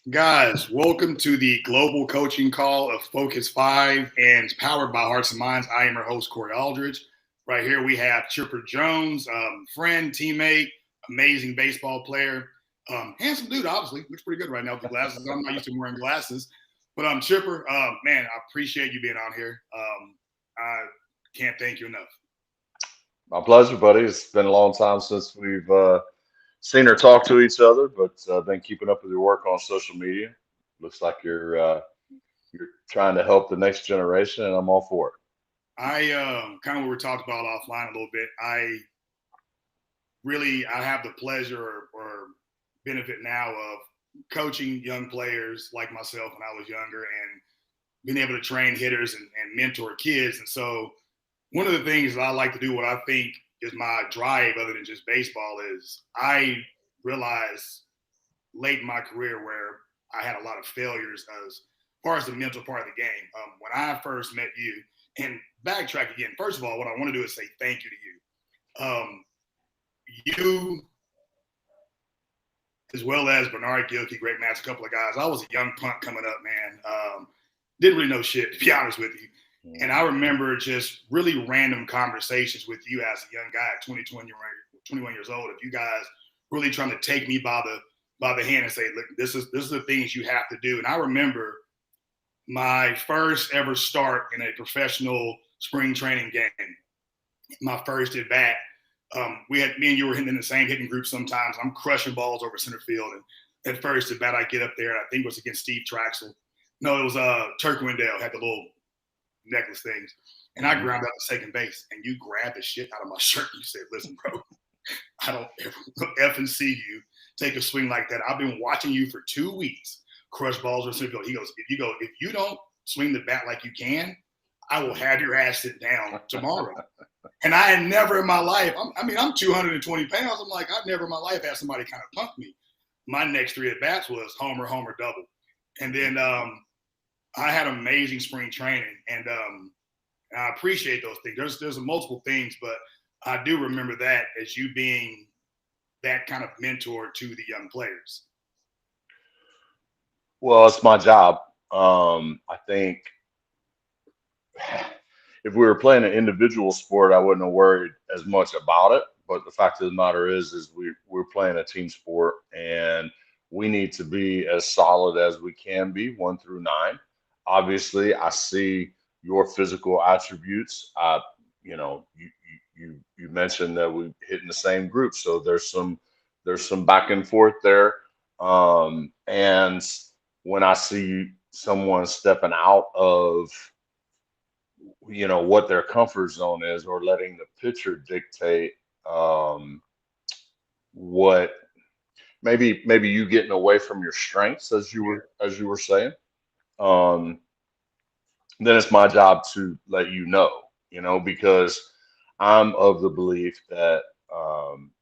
Guys, welcome to the global coaching call of Focus 5 and powered by Hearts and Minds. I am your host, Cory Aldridge. Right here we have Chipper Jones, friend, teammate, amazing baseball player, handsome dude, obviously. Looks pretty good right now with the glasses. I'm not used to wearing glasses. But Chipper, man, I appreciate you being on here. I can't thank you enough. My pleasure, buddy. It's been a long time since we've seen or talked to each other, but been keeping up with your work on social media. Looks like you're trying to help the next generation, and I'm all for it. I kind of what we talked about offline a little bit. I have the pleasure or benefit now of coaching young players like myself when I was younger and being able to train hitters and mentor kids. And so one of the things that I like to do, what I think is my drive other than just baseball, is I realized late in my career where I had a lot of failures as far as the mental part of the game. When I first met you, and backtrack again, first of all, what I want to do is say thank you to you. You, as well as Bernard Gilkey, great match, a couple of guys. I was a young punk coming up, man. Didn't really know shit, to be honest with you. And I remember just really random conversations with you as a young guy, 21 years old, of you guys really trying to take me by the hand and say, look, this is the things you have to do. And I remember my first ever start in a professional spring training game, my first at bat. We had me and you were hitting in the same hitting group sometimes. I'm crushing balls over center field, and at first at bat I get up there, and I think it was against Steve Traxel. No, it was Turk Wendell had the little necklace things, and I Mhm. ground out to second base, and you grabbed the shit out of my shirt. And you said, "Listen, bro, I don't ever and see you take a swing like that. I've been watching you for 2 weeks crush balls or center field." He goes, if you don't swing the bat like you can, I will have your ass sit down tomorrow." And I had never in my life, I'm 220 pounds. I'm like, I've never in my life had somebody kind of punk me. My next three at bats was homer, homer, double. And then I had amazing spring training. And I appreciate those things. There's multiple things, but I do remember that as you being that kind of mentor to the young players. Well, it's my job. I think if we were playing an individual sport, I wouldn't have worried as much about it. But the fact of the matter is we're playing a team sport, and we need to be as solid as we can be, 1 through 9. Obviously, I see your physical attributes. You mentioned that we hit in the same group, so there's some back and forth there. And when I see someone stepping out of what their comfort zone is, or letting the pitcher dictate um, what maybe you getting away from your strengths, as you were saying. um, then it's my job to let because I'm of the belief that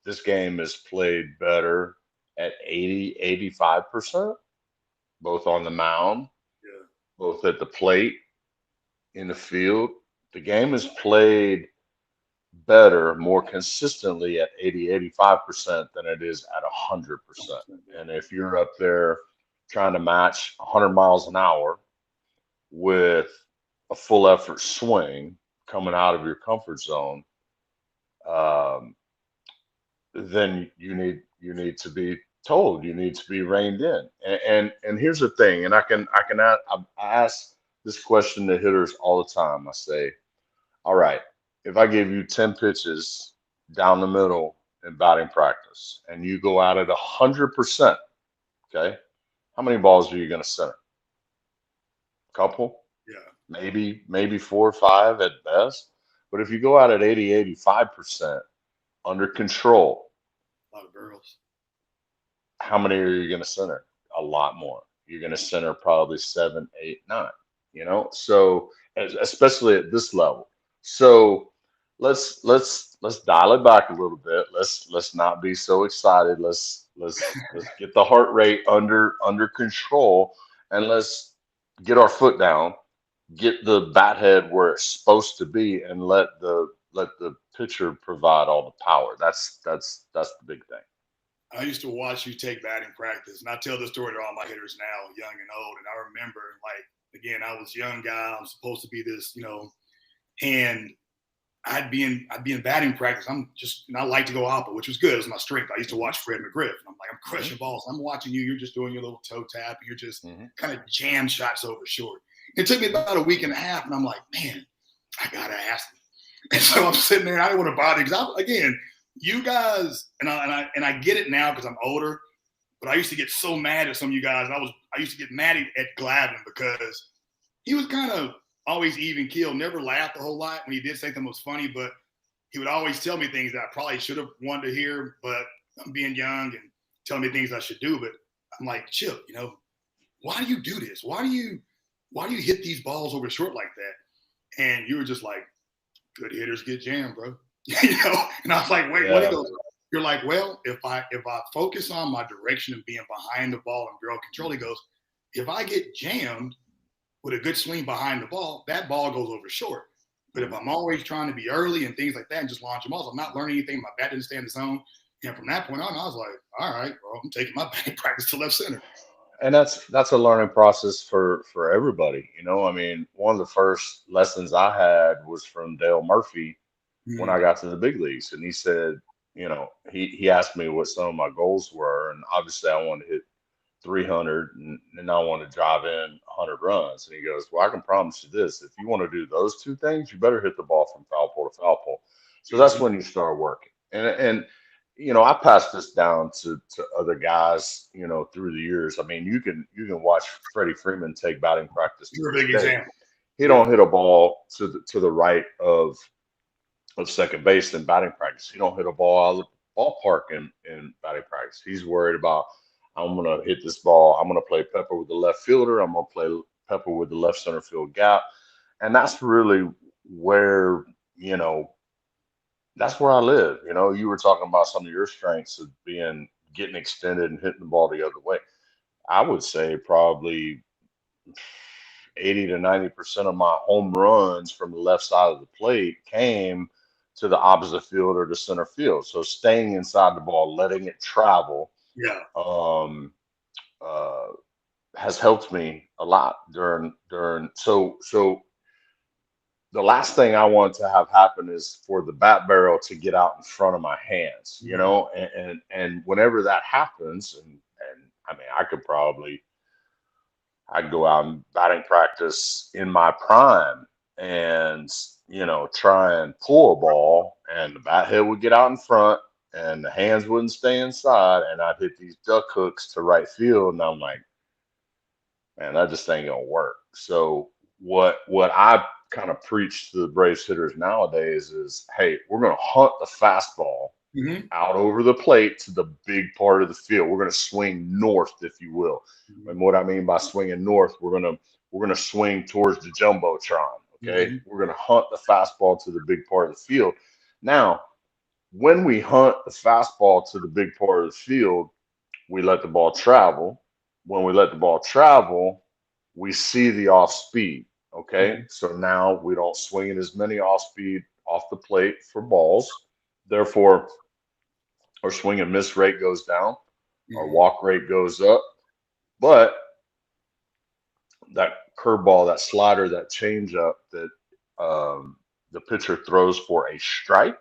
this game is played better at 80-85%, both on the mound, Yeah, both at the plate, in the field. The game is played better, more consistently at 80-85% than it is at 100%. 100%. Yeah. And if you're up there trying to match 100 miles an hour with a full effort swing coming out of your comfort zone, um, then you need to be told, you need to be reined in. And here's the thing, and I ask this question to hitters all the time. I say, all right, if I give you 10 pitches down the middle in batting practice and you go out at 100%, okay, how many balls are you going to center? Couple, Yeah. maybe 4 or 5 at best. But if you go out at 80-85% under control, A lot of girls. how many are you going to center? A lot more. You're going to center probably 7, 8, 9. So especially at this level. So let's dial it back a little bit. Let's not be so excited. Let's get the heart rate under control, and let's get our foot down, get the bat head where it's supposed to be, and let the pitcher provide all the power. That's the big thing. I used to watch you take batting practice, and I tell this story to all my hitters now, young and old. And I remember, like, again, I was a young guy. I'm supposed to be this, and I'd be in batting practice. And I like to go oppo, which was good. It was my strength. I used to watch Fred McGriff. And I'm like, I'm crushing balls. I'm watching you. You're just doing your little toe tap. And you're just kind of jam shots over short. It took me about a week and a half, and I'm like, man, I gotta ask him. And so I'm sitting there, and I didn't want to bother because again, you guys, and I get it now because I'm older. But I used to get so mad at some of you guys. I used to get mad at Glavin because he was kind of always even keel, never laughed a whole lot when he did say something that was funny, but he would always tell me things that I probably should have wanted to hear, but I'm being young and telling me things I should do. But I'm like, Chip, why do you do this? Why do you hit these balls over short like that? And you were just like, good hitters get jammed, bro. And I was like, wait, what? He goes, you're like, well, if I focus on my direction and being behind the ball and barrel control, he goes, if I get jammed with a good swing behind the ball, that ball goes over short. But if I'm always trying to be early and things like that and just launching balls, I'm not learning anything. My bat didn't stay in the zone. And from that point on, I was like, all right, bro, I'm taking my batting practice to left center. And that's a learning process for everybody. I mean, one of the first lessons I had was from Dale Murphy when I got to the big leagues, and he said, he asked me what some of my goals were, and obviously I wanted to hit 300 and I want to drive in 100 runs. And he goes, well, I can promise you this: if you want to do those two things, you better hit the ball from foul pole to foul pole. So that's when you start working. And I passed this down to other guys, through the years. I mean, you can watch Freddie Freeman take batting practice to You're a this big day. example. He don't hit a ball to the right of second base in batting practice. He don't hit a ball out of the ballpark in batting practice. He's worried about, I'm gonna hit this ball. I'm gonna play pepper with the left fielder. I'm gonna play pepper with the left center field gap, and that's really where that's where I live. You were talking about some of your strengths of getting extended and hitting the ball the other way. I would say probably 80 to 90% of my home runs from the left side of the plate came to the opposite field or the center field. So staying inside the ball, letting it travel, Yeah. uh, has helped me a lot during. So the last thing I want to have happen is for the bat barrel to get out in front of my hands, and whenever that happens, and I mean, I'd go out and batting practice in my prime and, try and pull a ball, and the bat head would get out in front and the hands wouldn't stay inside, and I'd hit these duck hooks to right field. And I'm like, man, that just ain't gonna work. So what I kind of preach to the Braves hitters nowadays is, hey, we're gonna hunt the fastball out over the plate to the big part of the field. We're gonna swing north, if you will. And what I mean by swinging north, we're gonna swing towards the jumbotron. Okay, we're gonna hunt the fastball to the big part of the field. Now, when we hunt the fastball to the big part of the field, we let the ball travel. When we let the ball travel, we see the off speed. Okay. So now we don't swing it as many off speed off the plate for balls. Therefore, our swing and miss rate goes down, our walk rate goes up. But that curveball, that slider, that changeup that the pitcher throws for a strike,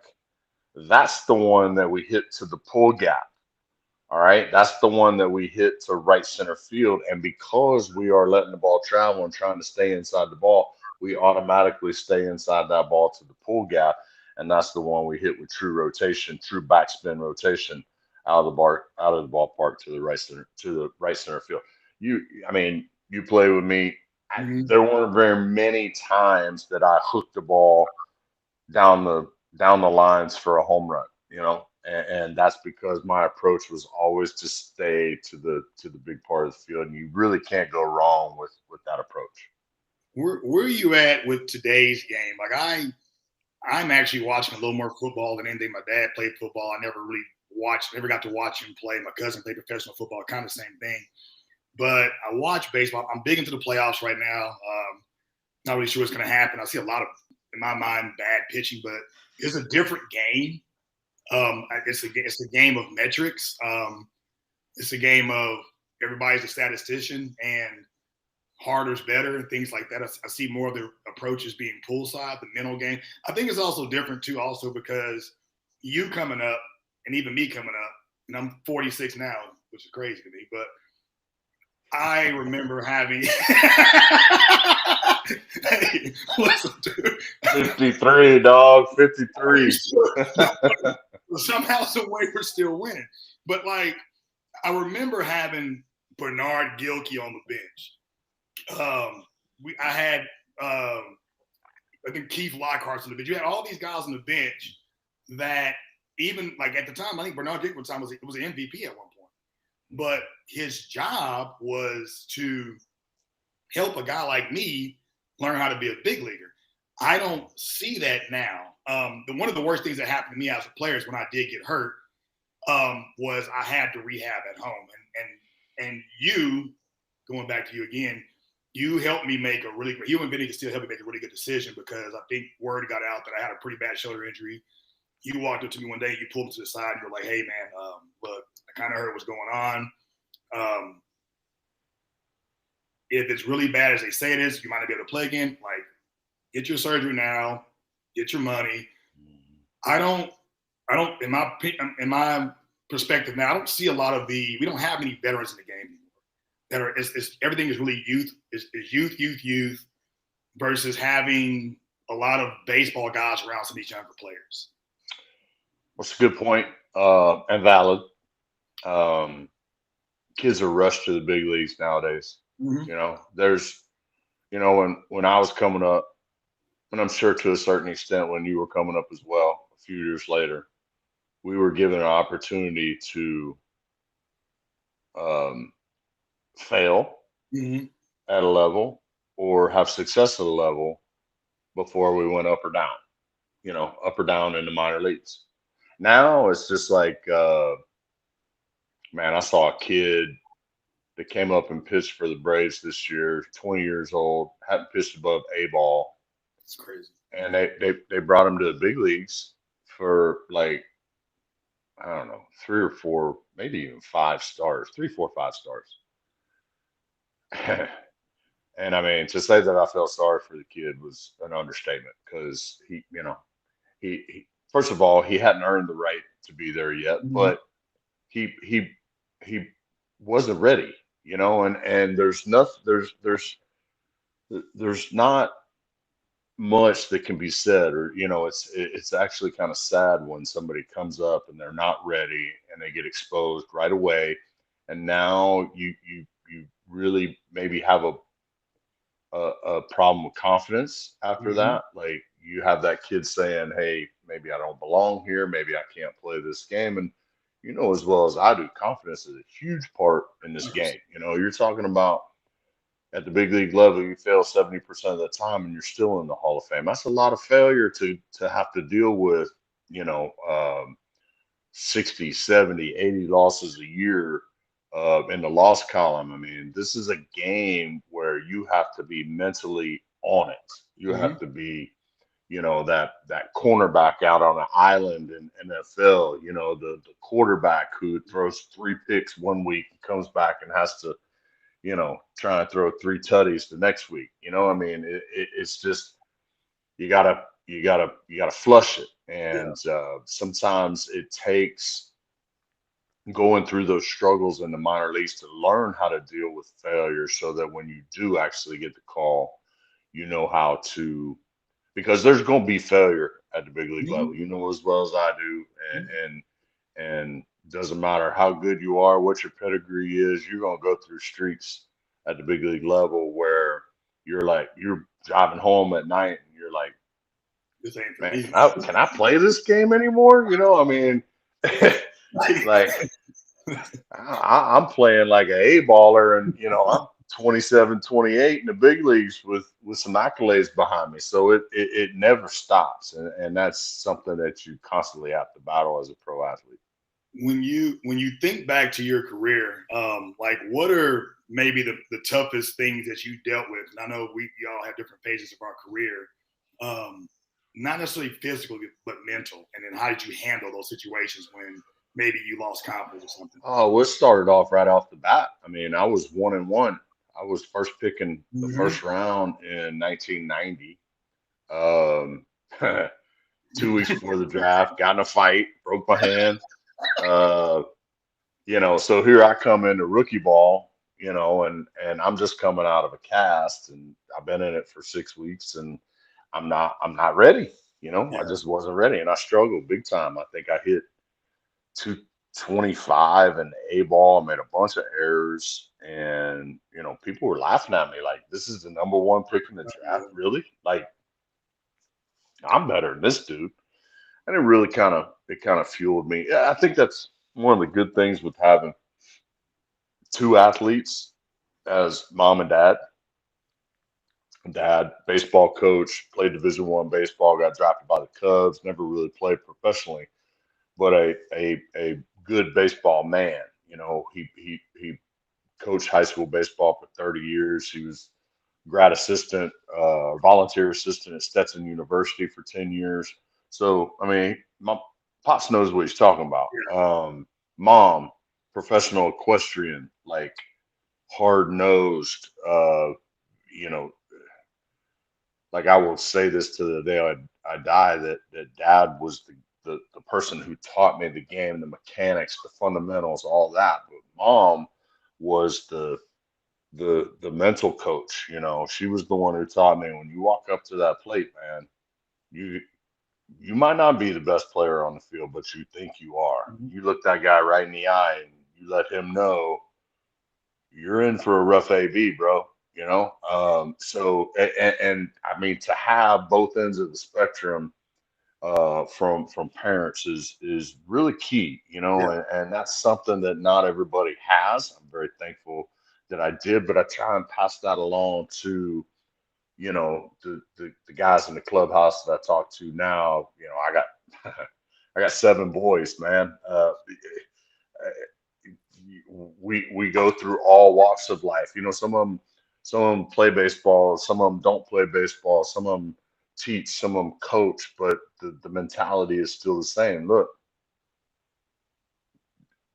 that's the one that we hit to the pull gap. All right. That's the one that we hit to right center field. And because we are letting the ball travel and trying to stay inside the ball, we automatically stay inside that ball to the pull gap. And that's the one we hit with true rotation, true backspin rotation out of the ballpark to the right center field. You play with me. There weren't very many times that I hooked the ball down the lines for a home run, and that's because my approach was always to stay to the big part of the field, and you really can't go wrong with that approach. Where are you at with today's game? Like I'm actually watching a little more football than anything. My dad played football. I never got to watch him play. My cousin played professional football, kind of the same thing. But I watch baseball. I'm big into the playoffs right now. Not really sure what's going to happen. I see a lot of, in my mind, bad pitching, but it's a different game It's a game of metrics. It's a game of everybody's a statistician and harder's better and things like that. I see more of the approaches being poolside, the mental game. I think it's also different too, also because you coming up and even me coming up, and I'm 46 now, which is crazy to me, but I remember having hey, what's up, dude? 53, dog. 53. Somehow, some way, we're still winning. But like, I remember having Bernard Gilkey on the bench. I had I think Keith Lockhart's on the bench. You had all these guys on the bench that even like at the time, I think Bernard Gilkey was an MVP at one point. But his job was to help a guy like me learn how to be a big leaguer. I don't see that now. One of the worst things that happened to me as a player is when I did get hurt, was I had to rehab at home. And you, going back to you again, you helped me make you and Vinny can still help me make a really good decision, because I think word got out that I had a pretty bad shoulder injury. You walked up to me one day, you pulled me to the side, and you're like, hey, man, look, I kind of heard what's going on. If it's really bad as they say it is, you might not be able to play again. Like, get your surgery now, get your money. I don't, in my perspective now, I don't see a lot of we don't have any veterans in the game anymore. Everything is really youth, is youth versus having a lot of baseball guys around some of these younger players. That's a good point, and valid. Kids are rushed to the big leagues nowadays. Mm-hmm. You know, there's, when I was coming up, and I'm sure to a certain extent when you were coming up as well, a few years later, we were given an opportunity to fail Mm-hmm. at a level or have success at a level before we went up or down, up or down in the minor leagues. Now it's just like, man, I saw a kid that came up and pitched for the Braves this year, 20 years old, hadn't pitched above A ball. It's crazy. And they brought him to the big leagues for like, I don't know, 3 or 4, maybe even 5 stars, 3, 4, 5 stars. And I mean, to say that I felt sorry for the kid was an understatement, because he first of all, he hadn't earned the right to be there yet, Mm-hmm. but he wasn't ready, and there's not much that can be said, or it's actually kind of sad when somebody comes up and they're not ready and they get exposed right away, and now you really maybe have a problem with confidence after Mm-hmm. that. Like, you have that kid saying, hey, maybe I don't belong here, maybe I can't play this game. And as well as I do, confidence is a huge part in this game. You're talking about at the big league level, you fail 70% of the time and you're still in the Hall of Fame. That's a lot of failure to have to deal with, 60, 70, 80 losses a year in the loss column. I mean, this is a game where you have to be mentally on it. You Mm-hmm. have to be, that cornerback out on an island in NFL, the quarterback who throws 3 picks one week and comes back and has to, try and throw 3 tutties the next week. I mean, it's just, you gotta flush it. And sometimes it takes going through those struggles in the minor leagues to learn how to deal with failure, so that when you do actually get the call, you know how to, because there's going to be failure at the big league level, as well as I do. And doesn't matter how good you are, what your pedigree is, you're going to go through streaks at the big league level where you're driving home at night and you're like, This ain't for man, me. can I play this game anymore? I mean, like, I'm playing like an A-baller, and I'm 27, 28 in the big leagues with some accolades behind me. So it never stops, and that's something that you constantly have to battle as a pro athlete. When you think back to your career, like, what are maybe the toughest things that you dealt with? And I know we all have different phases of our career. not necessarily physical, but mental? And then how did you handle those situations when maybe you lost confidence or something? Oh, we started off right off the bat. I mean, I was 1-1. I was first picking the Mm-hmm. first round in 1990. Um, 2 weeks before the draft, got in a fight, broke my hand. Uh, so here I come into rookie ball, and I'm just coming out of a cast, and I've been in it for 6 weeks, and I'm not ready. I Yeah. just wasn't ready, and I struggled big time. I think I hit 225 in the A ball. I made a bunch of errors, and people were laughing at me like, "This is the number one pick in the draft, really? Like, I'm better than this dude." And it kind of fueled me. Yeah, I think that's one of the good things with having two athletes as mom and dad. Dad, baseball coach, played Division I baseball, got drafted by the Cubs, never really played professionally, but a good baseball man. He coached high school baseball for 30 years. He was grad assistant, volunteer assistant at Stetson University for 10 years. So, I mean, my pops knows what he's talking about. Mom, professional equestrian, like hard nosed, you know, like I will say this to the day I die, that dad was the person who taught me the game, the mechanics, the fundamentals, all that. But mom was the mental coach. She was the one who taught me, when you walk up to that plate, man, you might not be the best player on the field, but you think you are. Mhm. You look that guy right in the eye and you let him know you're in for a rough AB, bro. And I mean, to have both ends of the spectrum from parents is really key, Yeah. and that's something that not everybody has. I'm very thankful that I did, but I try and pass that along to the guys in the clubhouse that I talk to now. I got I got 7 boys, man. We go through all walks of life. Some of them play baseball, some of them don't play baseball, some of them teach, some of them coach, but the mentality is still the same. Look,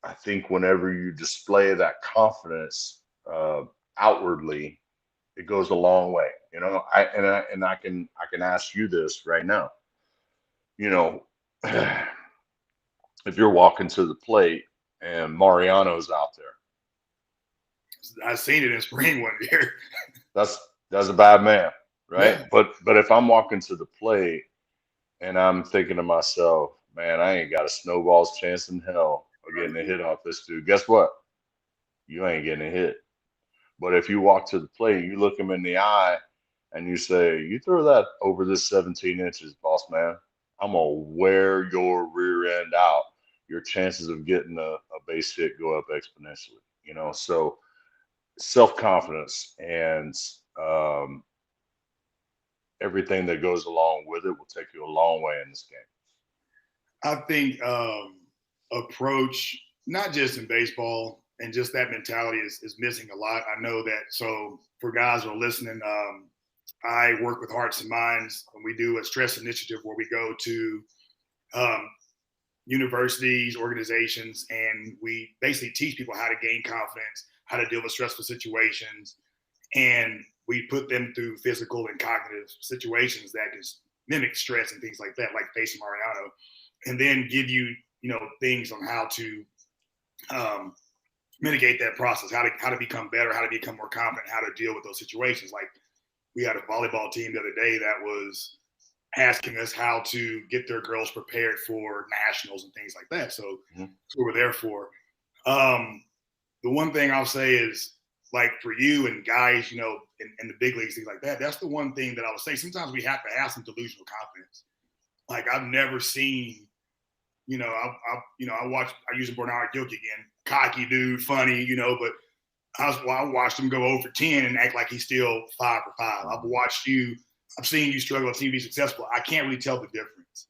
I think whenever you display that confidence outwardly, it goes a long way. I can ask you this right now. You know, if you're walking to the plate and Mariano's out there, I seen it in spring one year. that's that's a bad man, right? Yeah. But if I'm walking to the plate and I'm thinking to myself, man, I ain't got a snowball's chance in hell of getting a hit off this dude. Guess what? You ain't getting a hit. But if you walk to the plate, you look him in the eye and you say, "You throw that over this 17 inches, boss man, I'm gonna wear your rear end out." Your chances of getting a base hit go up exponentially. So self-confidence and um, everything that goes along with it will take you a long way in this game. I think approach, not just in baseball, and just that mentality is missing a lot. I know that. So for guys who are listening, I work with Hearts and Minds, and we do a stress initiative where we go to um, universities, organizations, and we basically teach people how to gain confidence, how to deal with stressful situations, and we put them through physical and cognitive situations that can mimic stress and things like that, like facing Mariano, and then give you, things on how to um, mitigate that process, how to become better, how to become more confident, how to deal with those situations. Like we had a volleyball team the other day that was asking us how to get their girls prepared for nationals and things like that. So Mhm. that's what we're there for. Um, the one thing I'll say is, like for you and guys, in the big leagues, things like that, that's the one thing that I would say. Sometimes we have to have some delusional confidence. Like I've never seen, I watched, I use Bernard Gilkey again, cocky dude, funny, but I watched him go over 10 and act like he's still 5 for 5. I've seen you struggle, I've seen you be successful. I can't really tell the difference.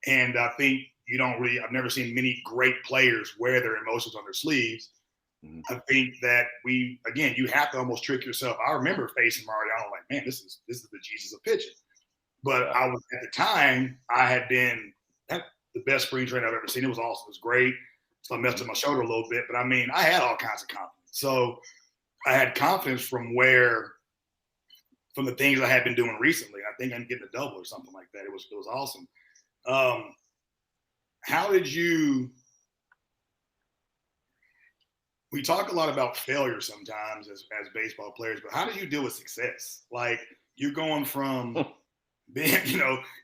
And I think I've never seen many great players wear their emotions on their sleeves. Mhm. I think that you have to almost trick yourself. I remember facing Mariano like, man, this is the Jesus of pitching. But Yeah. I was at the time I had been the best spring training I've ever seen. It was awesome. It was great. So I messed up my shoulder a little bit, but I mean, I had all kinds of confidence. So I had confidence from the things I had been doing recently. I think I'm getting a double or something like that. It was awesome. Um, how did you? We talk a lot about failure sometimes as baseball players, but how do you deal with success? Like you're going from being,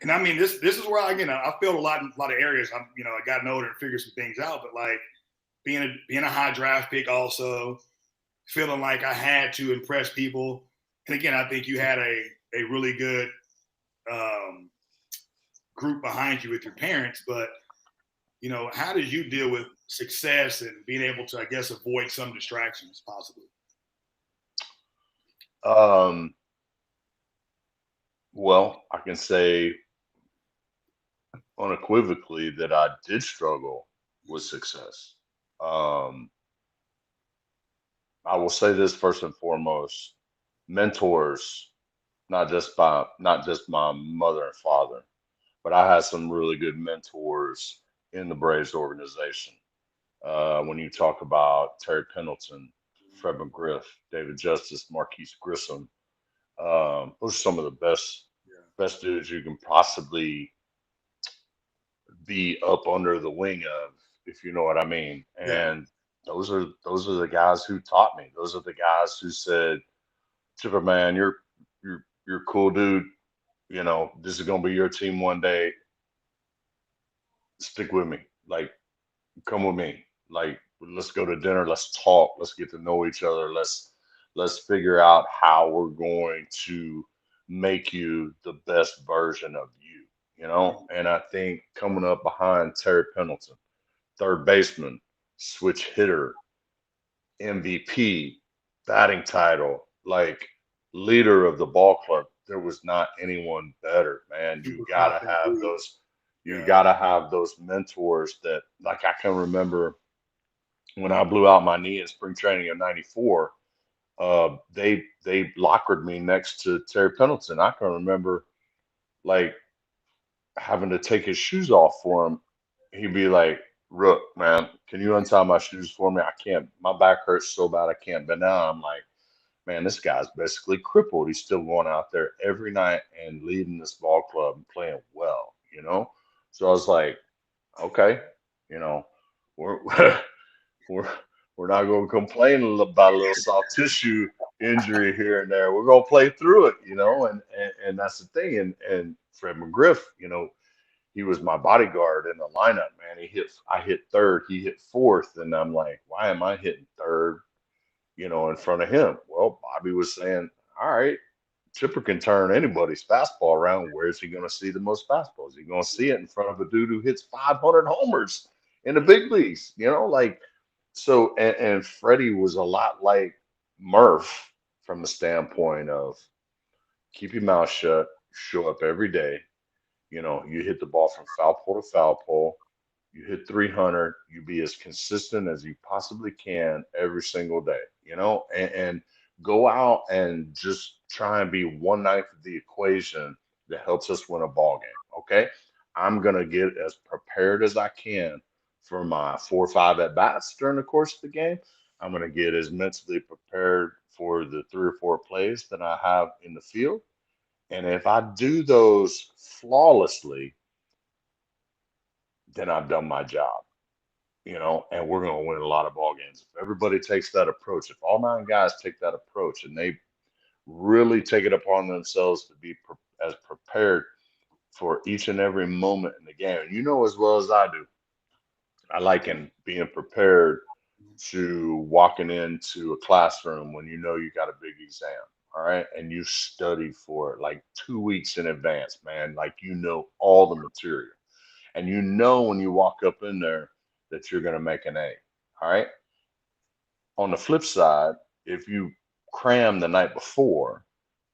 and I mean this is where I failed a lot of areas. I gotten older and figured some things out, but like being a high draft pick also feeling like I had to impress people. And again, I think you had a really good um, group behind you with your parents, but how did you deal with success and being able to, I guess, avoid some distractions possibly? Um, well, I can say unequivocally that I did struggle with success. Um, I will say this first and foremost: mentors, not just my mother and father, but I had some really good mentors in the Braves organization. When you talk about Terry Pendleton, Fred McGriff, David Justice, Marquise Grissom, those are some of the best dudes you can possibly be up under the wing of, if you know what I mean. Yeah, And those are the guys who taught me. Those are the guys who said, "Chipper, man, you're a cool dude. This is gonna be your team one day. Stick with me. Like, come with me. Like, let's go to dinner. Let's talk. Let's get to know each other. Let's figure out how we're going to make you the best version of you." And I think coming up behind Terry Pendleton, third baseman, switch hitter, MVP, batting title, like leader of the ball club. There was not anyone better, man. super confident dude. You Yeah, gotta have those mentors that, like, I can remember when I blew out my knee in spring training of '94. They lockered me next to Terry Pendleton. I can remember, like, having to take his shoes off for him. He'd be like, "Rook, man, can you untie my shoes for me? I can't. My back hurts so bad I can't bend down." I'm like, "Man, this guy's basically crippled. He's still going out there every night and leading this ball club and playing well." So I was like, "Okay, you know, we're we're we're not going to complain about a little soft tissue injury here and there. We're going to play through it." And that's the thing. And Fred McGriff, he was my bodyguard in the lineup, man. I hit third, he hit fourth, and I'm like, why am I hitting third, in front of him? Well, Bobby was saying, all right, Chipper can turn anybody's fastball around. Where's he going to see the most fastballs? He's going to see it in front of a dude who hits 500 homers in the big leagues, like so. And Freddie was a lot like Murph from the standpoint of keep your mouth shut, show up every day. You hit the ball from foul pole to foul pole. You hit 300. You be as consistent as you possibly can every single day, and go out and just try and be one ninth of the equation that helps us win a ball game. Okay. I'm going to get as prepared as I can for my 4 or 5 at bats during the course of the game. I'm going to get as mentally prepared for the 3 or 4 plays that I have in the field. And if I do those flawlessly, then I've done my job, and we're going to win a lot of ball games. If everybody takes that approach, if all 9 guys take that approach and they really take it upon themselves to be as prepared for each and every moment in the game, and you know as well as I do, I like in being prepared to walking into a classroom when you know you got a big exam, all right, and you studied for it like 2 weeks in advance, man, like all the material, and when you walk up in there that you're going to make an A. All right. On the flip side, if you cram the night before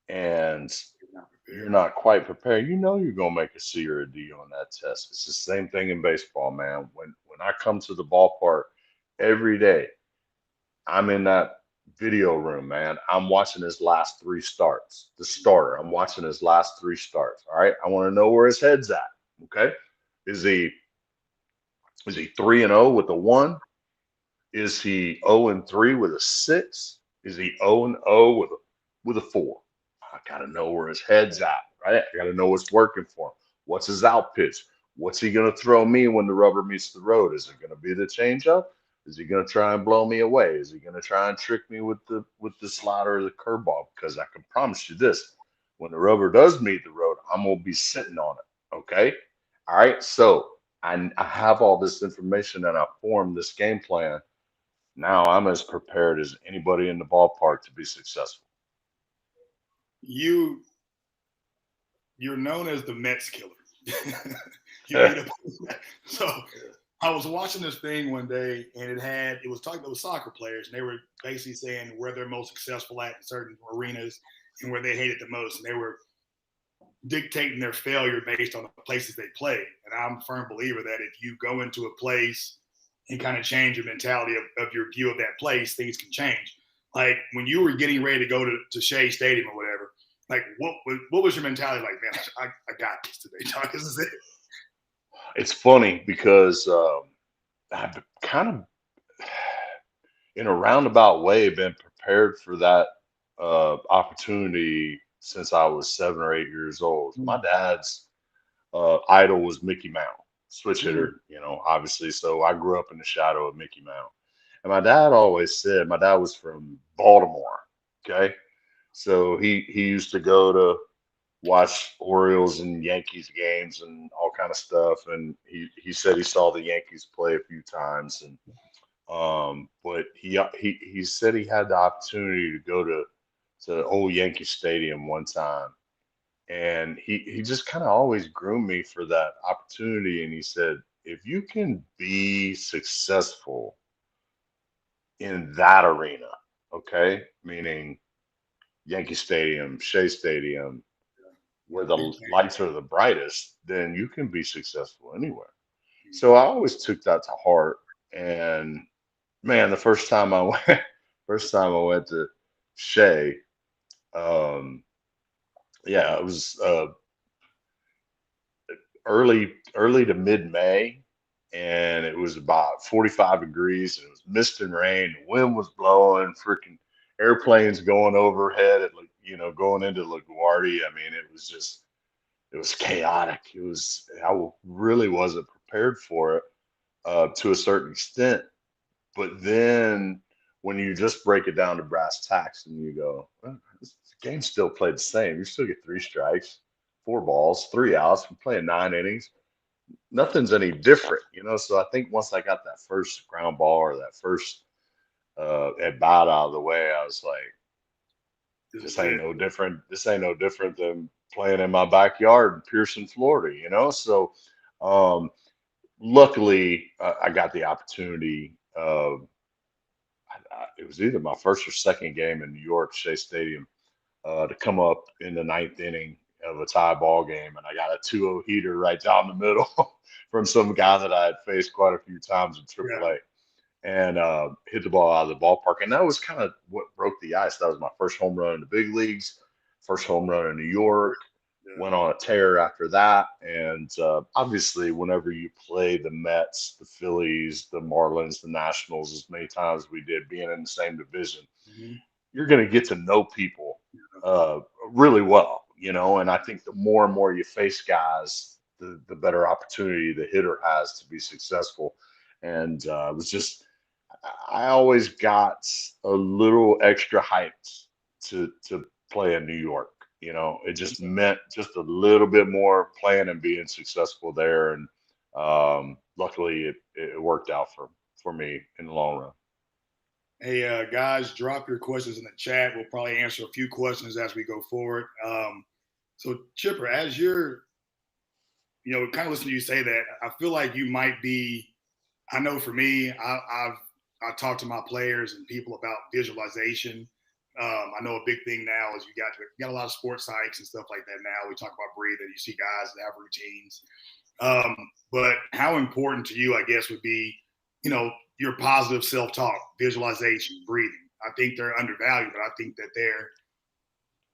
and not you're prepared. not quite prepared, you're going to make a C or a D on that test. It's the same thing in baseball, man. When I come to the ballpark every day, I'm in that video room, man. I'm watching his last three starts. The starter. I'm watching his last three starts. All right. I want to know where his head's at. Okay. Is he 3-0 with a 1? Is he 0-3 with a 6? Is he 0-0 with a 4? I gotta know where his head's at, right? I gotta know what's working for him. What's his out pitch? What's he gonna throw me when the rubber meets the road? Is it gonna be the changeup? Is he gonna try and blow me away? Is he gonna try and trick me with the slider or the curveball? Because I can promise you this: when the rubber does meet the road, I'm gonna be sitting on it. Okay, all right. So I have all this information and I formed this game plan. Now I'm as prepared as anybody in the ballpark to be successful. You you're known as the Mets killer. You beat up. So I was watching this thing one day, and it was talking about soccer players, and they were basically saying where they're most successful at in certain arenas and where they hate it the most, and they were dictating their failure based on the places they play. And I'm a firm believer that if you go into a place and kind of change your mentality of your view of that place, things can change. Like when you were getting ready to go to Shea Stadium or whatever, like what was your mentality like, man, I got this today, Doc. This is it. It's funny because I've kind of, in a roundabout way, been prepared for that opportunity since I was 7 or 8 years old. My dad's idol was Mickey Mantle, switch hitter, obviously. So I grew up in the shadow of Mickey Mantle. And my dad always said, my dad was from Baltimore. Okay. So he used to go to watch Orioles and Yankees games and all kind of stuff. And he said he saw the Yankees play a few times. And but he said he had the opportunity to go to old Yankee Stadium one time. And he just kind of always groomed me for that opportunity. And he said, if you can be successful in that arena, okay, meaning Yankee Stadium, Shea Stadium, where the lights are the brightest, then you can be successful anywhere. So I always took that to heart. And man, the first time I went to Shea, um, yeah, it was early to mid May, and it was about 45 degrees, and it was mist and rain. The wind was blowing, freaking airplanes going overhead, at going into LaGuardia. I mean, it was chaotic. Really wasn't prepared for it to a certain extent. But then when you just break it down to brass tacks and you go, well, this game still played the same. You still get 3 strikes, 4 balls, 3 outs. We're playing 9 innings. Nothing's any different. So I think once I got that first ground ball or that first at bat out of the way, I was like, this ain't no different. This ain't no different than playing in my backyard in Pearson, Florida. So um, luckily, I got the opportunity. It was either my first or second game in New York, Shea Stadium, to come up in the ninth inning of a tie ball game, and I got a 2-0 heater right down the middle from some guy that I had faced quite a few times in AAA, and hit the ball out of the ballpark. And that was kind of what broke the ice. That was my first home run in the big leagues, first home run in New York. Went on a tear after that. And obviously, whenever you play the Mets, the Phillies, the Marlins, the Nationals, as many times as we did, being in the same division, you're going to get to know people really well. And I think the more and more you face guys, the better opportunity the hitter has to be successful. And it was just, I always got a little extra hyped to play in New York. It just meant just a little bit more playing and being successful there. And luckily, it worked out for me in the long run. Hey, guys, drop your questions in the chat. We'll probably answer a few questions as we go forward. So, Chipper, as you're, kind of listening to you say that, I feel like you might be. I know for me, I talk to my players and people about visualization. I know a big thing now is you got a lot of sports psychs and stuff like that now. We talk about breathing. You see guys that have routines. But how important to you, I guess, would be, your positive self-talk, visualization, breathing. I think they're undervalued, but I think that they're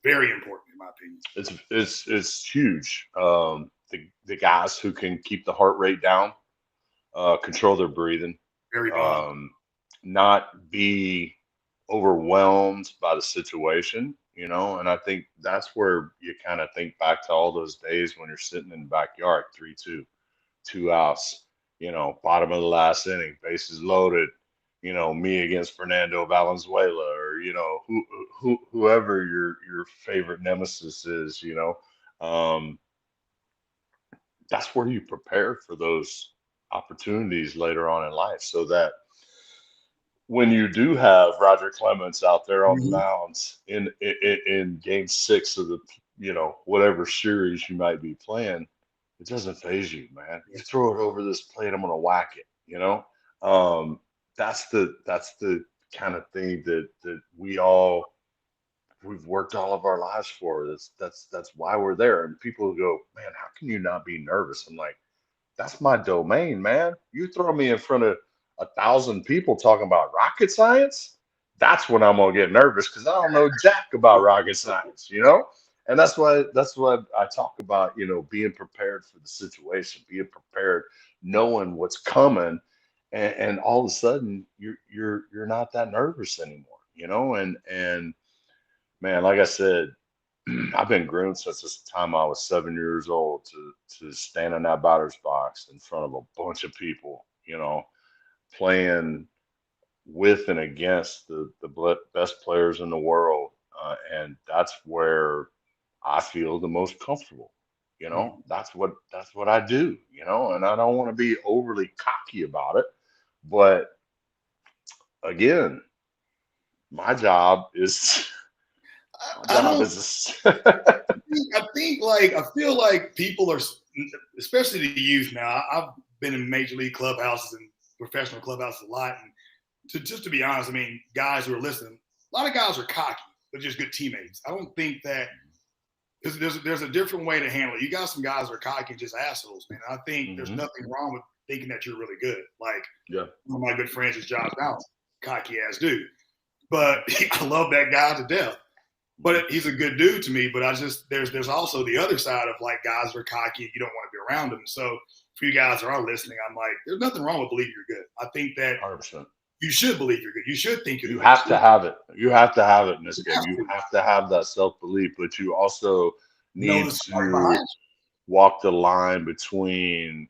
very important in my opinion. It's huge. The guys who can keep the heart rate down, control their breathing, Very vital. um, not be overwhelmed by the situation, you know. And I think that's where you kind of think back to all those days when you're sitting in the backyard, 3-2, 2 outs, you know, bottom of the last inning, bases loaded, you know, me against Fernando Valenzuela, or you know, whoever your favorite nemesis is, you know. Um, that's where you prepare for those opportunities later on in life, so that when you do have Roger Clemens out there on the Mhm. mounds in game 6 of the, you know, whatever series you might be playing, it doesn't phase you, man. You throw it over this plate, I'm gonna whack it, you know. um that's the kind of thing that we've worked all of our lives for. That's why we're there. And people go, man, how can you not be nervous? I'm like, that's my domain, man. You throw me in front of 1,000 people talking about rocket science, that's when I'm gonna get nervous, because I don't know jack about rocket science, you know? And that's why I talk about, you know, being prepared for the situation, being prepared, knowing what's coming, and all of a sudden you're not that nervous anymore, you know? And man, like I said, I've been groomed since the time I was 7 years old to stand in that batter's box in front of a bunch of people, you know, playing with and against the best players in the world, and that's where I feel the most comfortable. You know, Mhm. that's what I do. You know, and I don't want to be overly cocky about it, but again, my job is my I job don't is I think like I feel like people are, especially the youth now. I've been in major league clubhouses and professional clubhouses a lot, and just to be honest, I mean, guys who are listening, a lot of guys are cocky. They're just good teammates. I don't think that there's a different way to handle it. You got some guys that are cocky and just assholes, man. I think there's hmm nothing wrong with thinking that you're really good. Like yeah. one of my good friends is Josh Bowles, cocky ass dude, but I love that guy to death. Mhm. But he's a good dude to me. But I just there's also the other side of like guys are cocky and you don't want to be around them. So for you guys that are listening, I'm like, there's nothing wrong with believing you're good. I think that 100%. you should believe you're good. You should think you're You the have best. to have it. You have to have it in this You game. have You to have to have that self belief, but you also know need there's somebody to behind walk the line between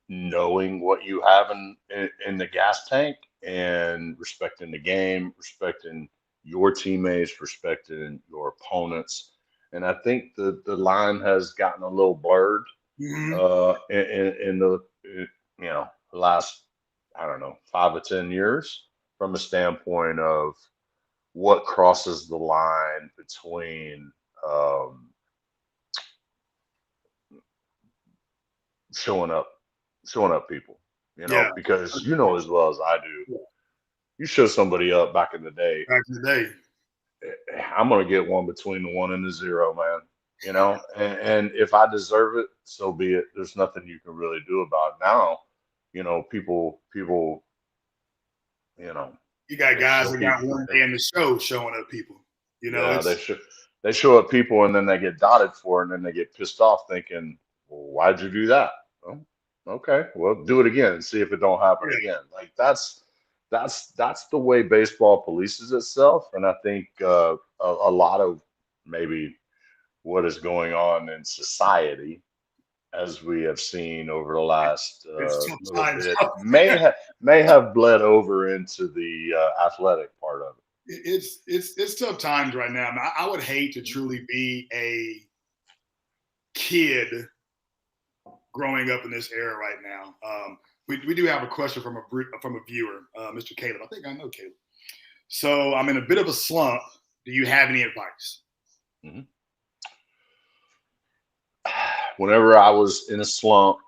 knowing what you have in the gas tank and respecting the game, respecting your teammates, respecting your opponents. And I think the line has gotten a little blurred you. Mm-hmm. in the you know, last, I don't know, 5 or 10 years, from a standpoint of what crosses the line between um, showing up, showing up people, you Yeah. know, because you know as well as I do, Yeah. you show somebody up back in the day, Back in the day. I'm gonna get one between the 1 and the 0, man. You know, and if I deserve it, so be it. There's nothing you can really do about it. Now. You know, people, you know, You got they guys show that got people. one day in the show showing up people. You know, Yeah, it's they show up people, and then they get dotted for, and then they get pissed off, thinking, "Well, why'd you do that?" Oh, okay, well, do it again and see if it don't happen yeah, again. Like that's the way baseball polices itself, and I think a lot of maybe what is going on in society, as we have seen over the last it's tough little times bit, out there. may have bled over into the athletic part of It's tough times right now. I, mean, I would hate to it. truly be a kid growing up in this era right now. We do have a question from a viewer, Mr. Caleb. I think I know Caleb. So I'm in a bit of a slump. Do you have any advice? Mhm. Whenever I was in a slump,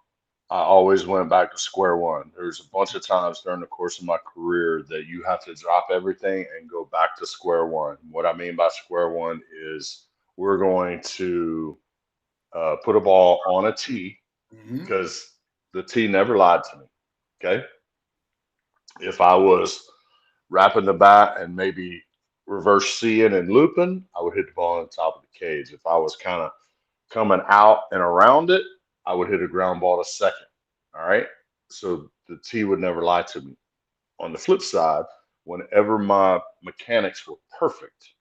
I always went back to square one. There's a bunch of times during the course of my career that you have to drop everything and go back to square one. What I mean by square one is we're going to put a ball on a tee, Mm-hmm. because the tee never lied to me. Okay. If I was wrapping the bat and maybe reverse seeing and looping, I would hit the ball on the top of the cage. If I was kind of coming out and around it, I would hit a ground ball to second. All right. So the T would never lie to me. On the flip side, whenever my mechanics were perfect,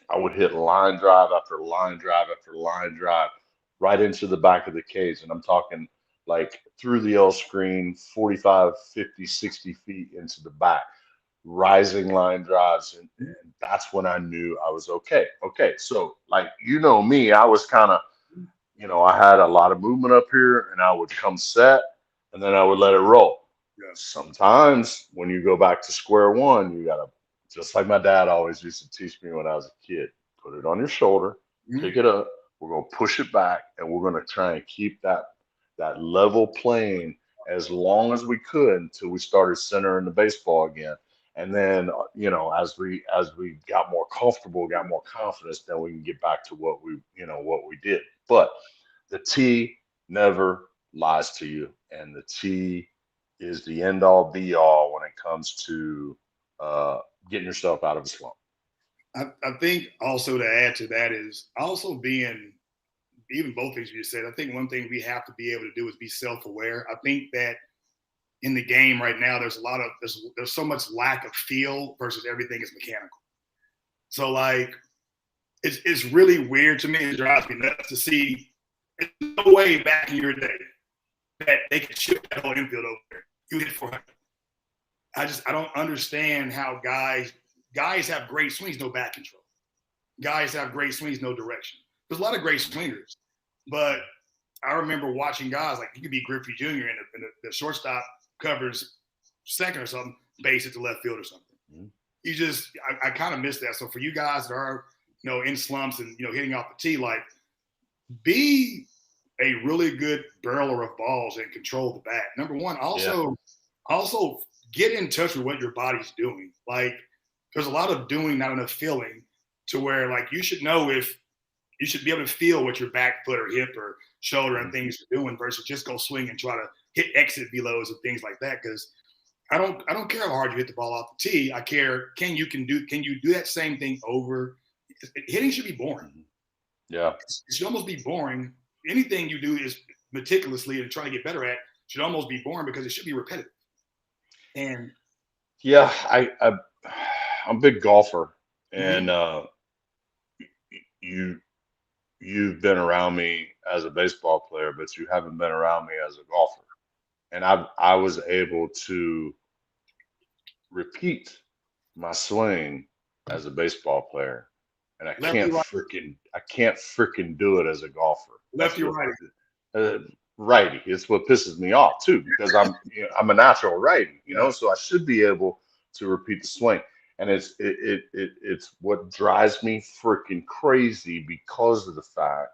I would hit line drive after line drive after line drive right into the back of the cage. And I'm talking like through the L screen, 45, 50, 60 feet into the back, rising line drives. And that's when I knew I was okay. Okay. So, like, you know me, I was kind of, I had a lot of movement up here and I would come set and then I would let it roll. Yeah. Sometimes when you go back to square one, you got to, just like my dad always used to teach me when I was a kid, put it on your shoulder, pick it up. We're going to push it back and we're going to try and keep that level plane as long as we could until we started centering the baseball again. And then, as we got more comfortable, got more confidence, then we can get back to what we did. But the T never lies to you, and the T is the end all be all when it comes to getting yourself out of a slump. I think also to add to that is also being, even both things you said, I think one thing we have to be able to do is be self-aware. I think that in the game right now, there's so much lack of feel versus everything is mechanical. So like, it's really weird to me. It drives me nuts to see. There's no way back in your day that they could ship that whole infield over there. You hit 400. I don't understand how guys have great swings, no back control. Guys have great swings, no direction. There's a lot of great swingers, but I remember watching guys like, you could be Griffey Jr. and the shortstop covers second or something, base it to left field or something. Mm-hmm. I kind of miss that. So for you guys that are, in slumps and, hitting off the tee, like, be a really good barreler of balls and control the bat. Number one, also get in touch with what your body's doing. Like, there's a lot of doing, not enough feeling, to where like you should know if you should be able to feel what your back foot or hip or shoulder and things are doing versus just go swing and try to hit exit velos and things like that. Because I don't care how hard you hit the ball off the tee. I care can you do that same thing over. Hitting should be boring. Yeah, it should almost be boring. Anything you do is meticulously and trying to get better at should almost be boring because it should be repetitive. And yeah, I'm a big golfer, and you've been around me as a baseball player, but you haven't been around me as a golfer. And I was able to repeat my swing as a baseball player, and I can't freaking do it as a golfer. Lefty or righty? Righty. It's what pisses me off too, because I'm a natural righty, so I should be able to repeat the swing. And it's what drives me freaking crazy because of the fact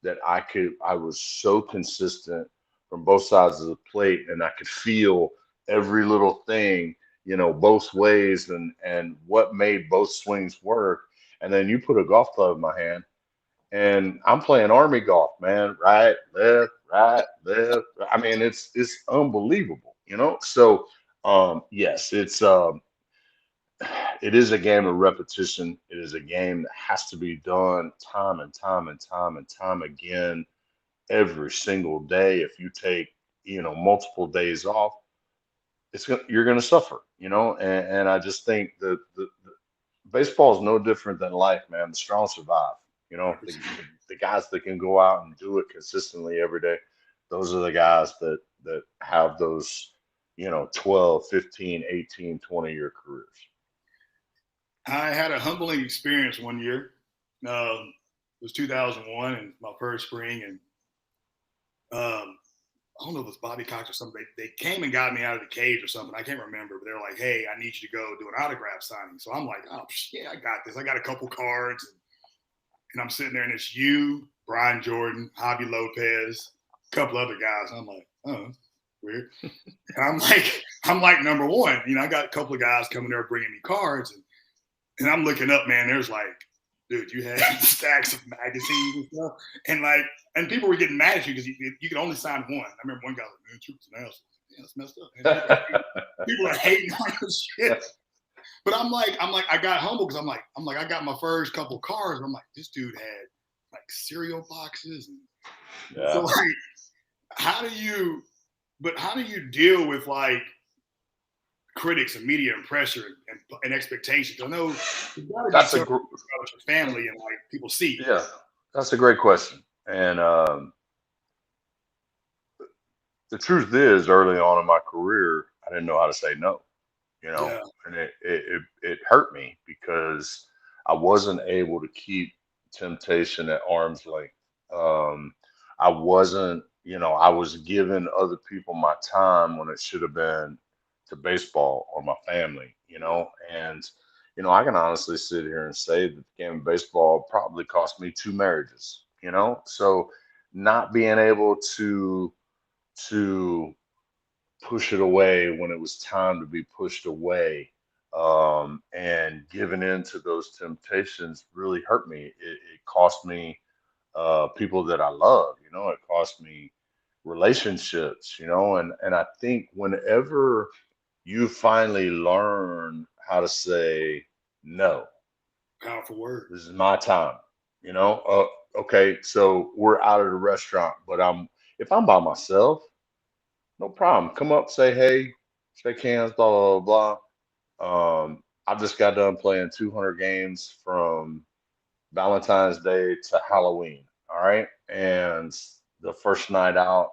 that I was so consistent from both sides of the plate, and I could feel every little thing, both ways, and what made both swings work. And then you put a golf club in my hand, and I'm playing Army golf, man. Right, left. I mean, it's unbelievable, So, yes, it is a game of repetition. It is a game that has to be done time and time and time and time again every single day. If you take, multiple days off, you're going to suffer, and I just think the baseball is no different than life, man. The strong survive. The guys that can go out and do it consistently every day, those are the guys that have those, 12, 15, 18, 20-year careers. I had a humbling experience one year. It was 2001 and my first spring. And I don't know if it was Bobby Cox or something. They came and got me out of the cage or something. I can't remember. But they were like, hey, I need you to go do an autograph signing. So I'm like, oh, yeah, I got this. I got a couple cards. And I'm sitting there, and it's you, Brian Jordan, Javi Lopez, a couple other guys. I'm like, oh, weird. And I'm like number one. I got a couple of guys coming there bringing me cards. And I'm looking up, man, there's like, dude, you had stacks of magazines and stuff. And people were getting mad at you because you could only sign one. I remember one guy was like, man, Troop's an asshole. yeah, it's messed up. And people are hating on your shit. But I'm like, I got humble because I'm like, I got my first couple cars. I'm like, this dude had like cereal boxes. And so like, how do you deal with like critics and media and pressure and expectations? I know you gotta be tough with your family and like people see. Yeah, that's a great question. And the truth is, early on in my career, I didn't know how to say no, Yeah. and it hurt me because I wasn't able to keep temptation at arm's length. Um, I wasn't, I was giving other people my time when it should have been to baseball or my family, and I can honestly sit here and say that the game of baseball probably cost me two marriages, so not being able to push it away when it was time to be pushed away, and giving in to those temptations really hurt me. It cost me people that I love, it cost me relationships, and I think whenever you finally learn how to say no, Powerful word. this is my time, okay, so we're out of the restaurant, but if I'm by myself, no problem. Come up, say hey, shake hands, blah blah blah. I just got done playing 200 games from Valentine's Day to Halloween. All right, and the first night out,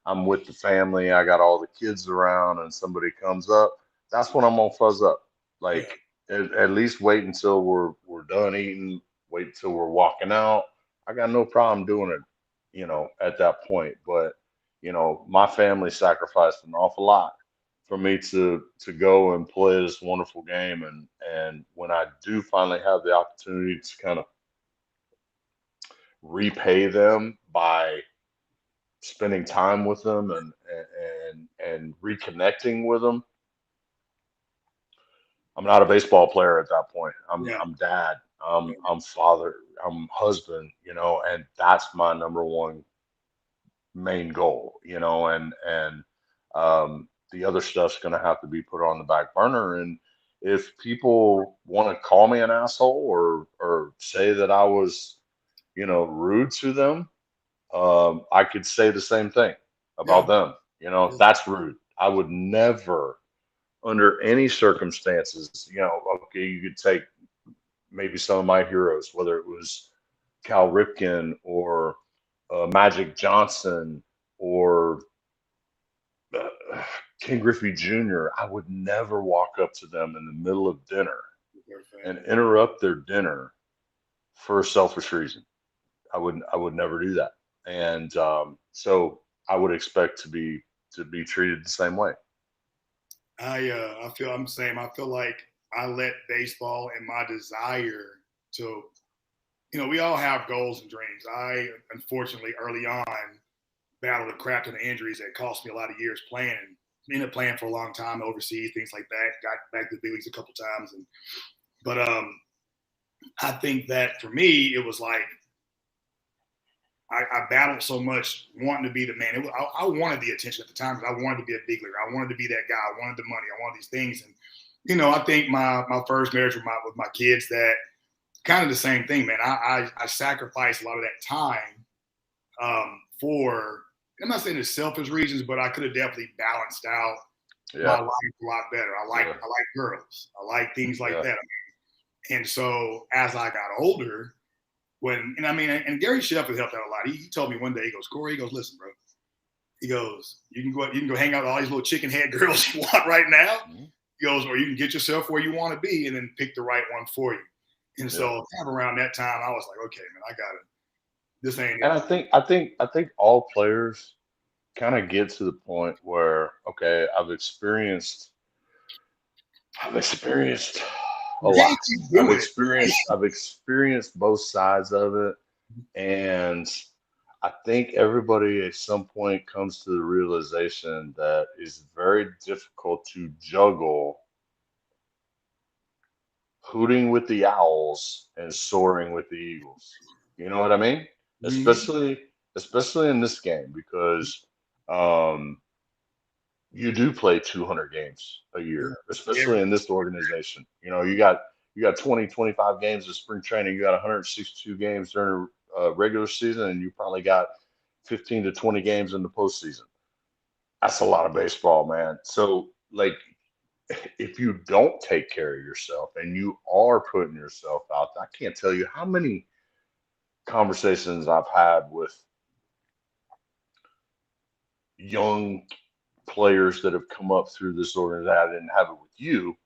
I'm with the family. I got all the kids around, and somebody comes up. That's when I'm gonna fuzz up. Yeah. Like at least wait until we're done eating. Wait until we're walking out. I got no problem doing it, at that point. But my family sacrificed an awful lot for me to go and play this wonderful game. And when I do finally have the opportunity to kind of repay them by spending time with them and reconnecting with them. I'm not a baseball player at that point. Yeah. I'm dad. I'm father. I'm husband. And that's my number one main goal. And the other stuff's going to have to be put on the back burner. And if people want to call me an asshole or say that I was, rude to them, I could say the same thing about Yeah. them. That's rude. I would never, under any circumstances, okay, you could take maybe some of my heroes, whether it was Cal Ripken or Magic Johnson or uh, Ken Griffey Jr., I would never walk up to them in the middle of dinner and interrupt their dinner for a selfish reason. I would never do that. And so I would expect to be treated the same way. I feel I'm the same. I feel like I let baseball and my desire to, we all have goals and dreams. I unfortunately early on battled a crap ton of injuries that cost me a lot of years playing. And ended up playing for a long time overseas, things like that. Got back to the big leagues a couple times, but I think that for me it was like I battled so much wanting to be the man. I wanted the attention at the time because I wanted to be a big leaguer. I wanted to be that guy. I wanted the money. I wanted these things. And, I think my first marriage with my kids, that kind of the same thing, man. I sacrificed a lot of that time for, I'm not saying it's selfish reasons, but I could have definitely balanced out my life a lot better. I like girls. I like things like that. And so as I got older, and Gary Sheffield helped out a lot. He told me one day, he goes, Cory, he goes, listen, bro. He goes, you can go hang out with all these little chicken head girls you want right now. Mm-hmm. He goes, or you can get yourself where you want to be and then pick the right one for you. And so kind of around that time, I was like, okay, man, I got it. This ain't it. And I think all players kind of get to the point where, okay, I've experienced a lot. I've experienced both sides of it, and I think everybody at some point comes to the realization that it's very difficult to juggle hooting with the Owls and soaring with the Eagles. You know what I mean? Mm-hmm. Especially in this game because you do play 200 games a Yeah. year, especially in this organization. You got 20, 25 games of spring training. You got 162 games during a regular season, and you probably got 15 to 20 games in the postseason. That's a lot of baseball, man. So, like, if you don't take care of yourself and you are putting yourself out, I can't tell you how many conversations I've had with young players that have come up through this organization. I didn't have it with you,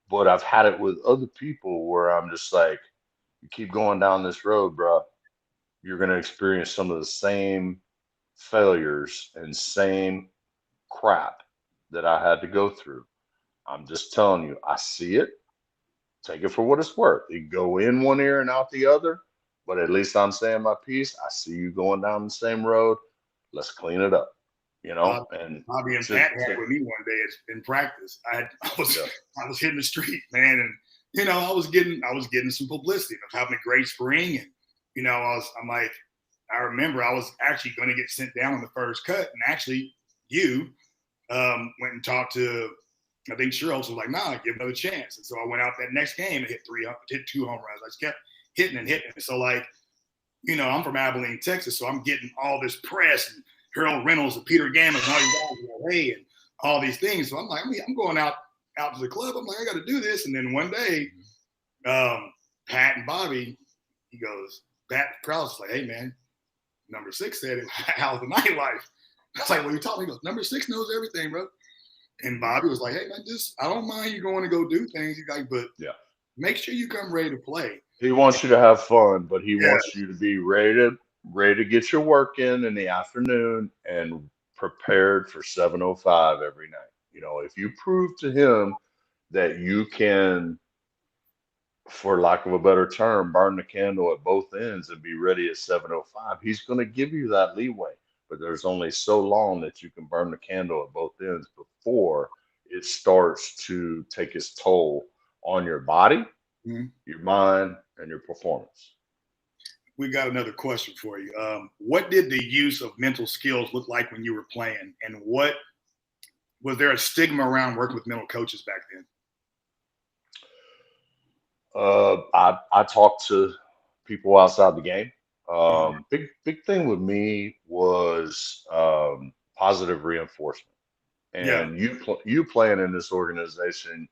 but I've had it with other people where I'm just like, you keep going down this road, bro, you're going to experience some of the same failures and same crap that I had to go through. I'm just telling you, I see it. Take it for what it's worth. You go in one ear and out the other, but at least I'm saying my piece. I see you going down the same road. Let's clean it up, and Bobby and to, Pat had to with me one day in practice. I was yeah. I was hitting the street, man, and I was getting some publicity of having a great spring, and I'm like, I remember I was actually going to get sent down on the first cut, and actually you went and talked to, I think Cheryl was like, nah, give another chance. And so I went out that next game and hit 2 home runs. I just kept hitting and hitting. So like, I'm from Abilene, Texas, so I'm getting all this press and Harold Reynolds and Peter Gammon and all these guys in LA and all these things. So I'm like, I'm going out to the club. I'm like, I got to do this. And then one day, Pat and Bobby, he goes, Pat Krause is like, hey man, number 6 said it. How's the nightlife? I was like, well, you taught me. He goes, number 6 knows everything, bro. And Bobby was like, hey man, I don't mind you going to go do things. He's like, but Yeah. make sure you come ready to play. He wants you to have fun, but he Yeah. wants you to be ready to get your work in the afternoon and prepared for 7:05 every night. If you prove to him that you can, for lack of a better term, burn the candle at both ends and be ready at 7:05, he's going to give you that leeway. But there's only so long that you can burn the candle at both ends before it starts to take its toll on your body, your mind, and your performance. We got another question for you. What did the use of mental skills look like when you were playing? And what was there a stigma around working with mental coaches back then? I talked to people outside the game. Big thing with me was positive reinforcement. Yeah. And you playing in this organization,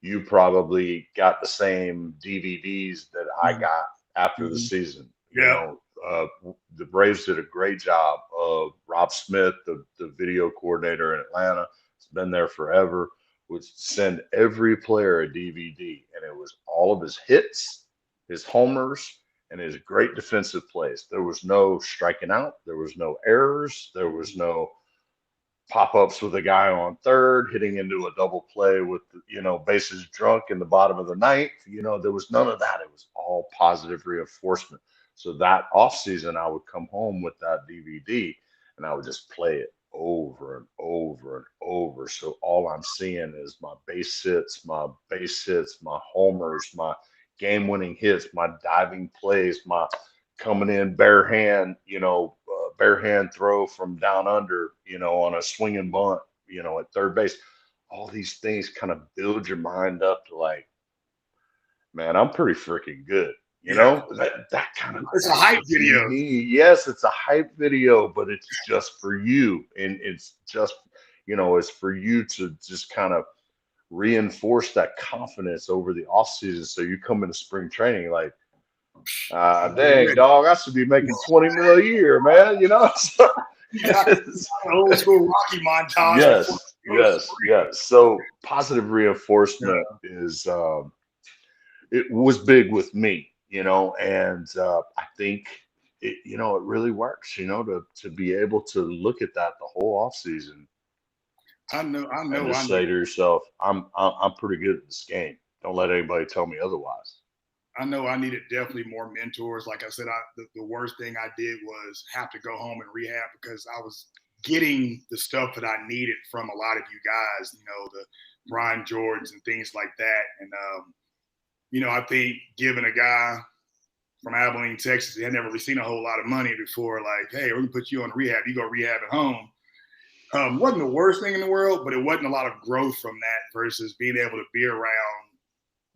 you probably got the same DVDs that I got after the season. Yeah. The Braves did a great job of Rob Smith, the video coordinator in Atlanta. It's been there forever. Would send every player a DVD, and it was all of his hits, his homers, and his great defensive plays. There was no striking out. There was no errors. There was no pop-ups with a guy on third, hitting into a double play with, bases drunk in the bottom of the ninth. There was none of that. It was all positive reinforcement. So that off season, I would come home with that DVD and I would just play it over and over and over. So all I'm seeing is my base hits, my homers, my game-winning hits, my diving plays, my coming in bare hand, bare hand throw from down under, on a swinging bunt, at third base. All these things kind of build your mind up to like, man, I'm pretty freaking good. That kind of, it's a hype video. Yes, it's a hype video, but it's just for you. And it's just, it's for you to just kind of reinforce that confidence over the off season. So you come into spring training like, dang, dog, I should be making 20 mil a year, man. Old school Rocky montage. Yes. So positive reinforcement is it was big with me, and I think it really works, to be able to look at that the whole off season. I know. And just say to yourself, I'm pretty good at this game. Don't let anybody tell me otherwise. I know I needed definitely more mentors. Like I said, the worst thing I did was have to go home and rehab because I was getting the stuff that I needed from a lot of you guys, the Brian Jordans and things like that. And, I think giving a guy from Abilene, Texas, he had never really seen a whole lot of money before, like, hey, we're going to put you on rehab. You go rehab at home. Wasn't the worst thing in the world, but it wasn't a lot of growth from that versus being able to be around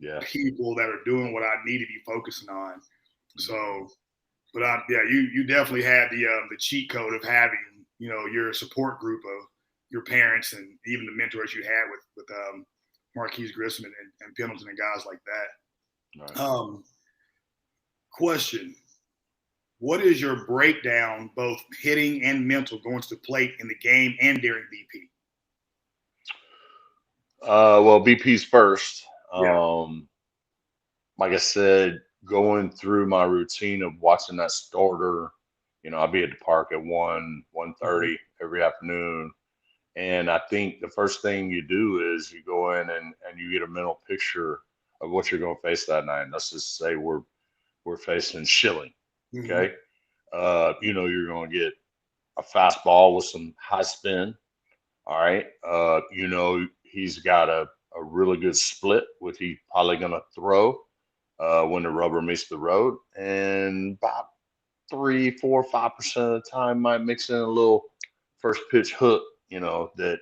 Yeah. people that are doing what I need to be focusing on. Mhm. So, but yeah, you definitely had the cheat code of having your support group of your parents and even the mentors you had with Marquise Grissom and Pendleton and guys like Right. that. Question: what is your breakdown, both hitting and mental, going to the plate in the game and during BP? Well, BP's first. Yeah. Like I said, going through my routine of watching that starter, I'll be at the park at 1:30 every afternoon. And I think the first thing you do is you go in and you get a mental picture of what you're going to face that night. Let's just say we're facing Schilling. Mm-hmm. Okay. You're going to get a fastball with some high spin. All right. He's got a really good split, which he's probably going to throw when the rubber meets the road. And about 3, 4, 5% of the time might mix in a little first pitch hook, that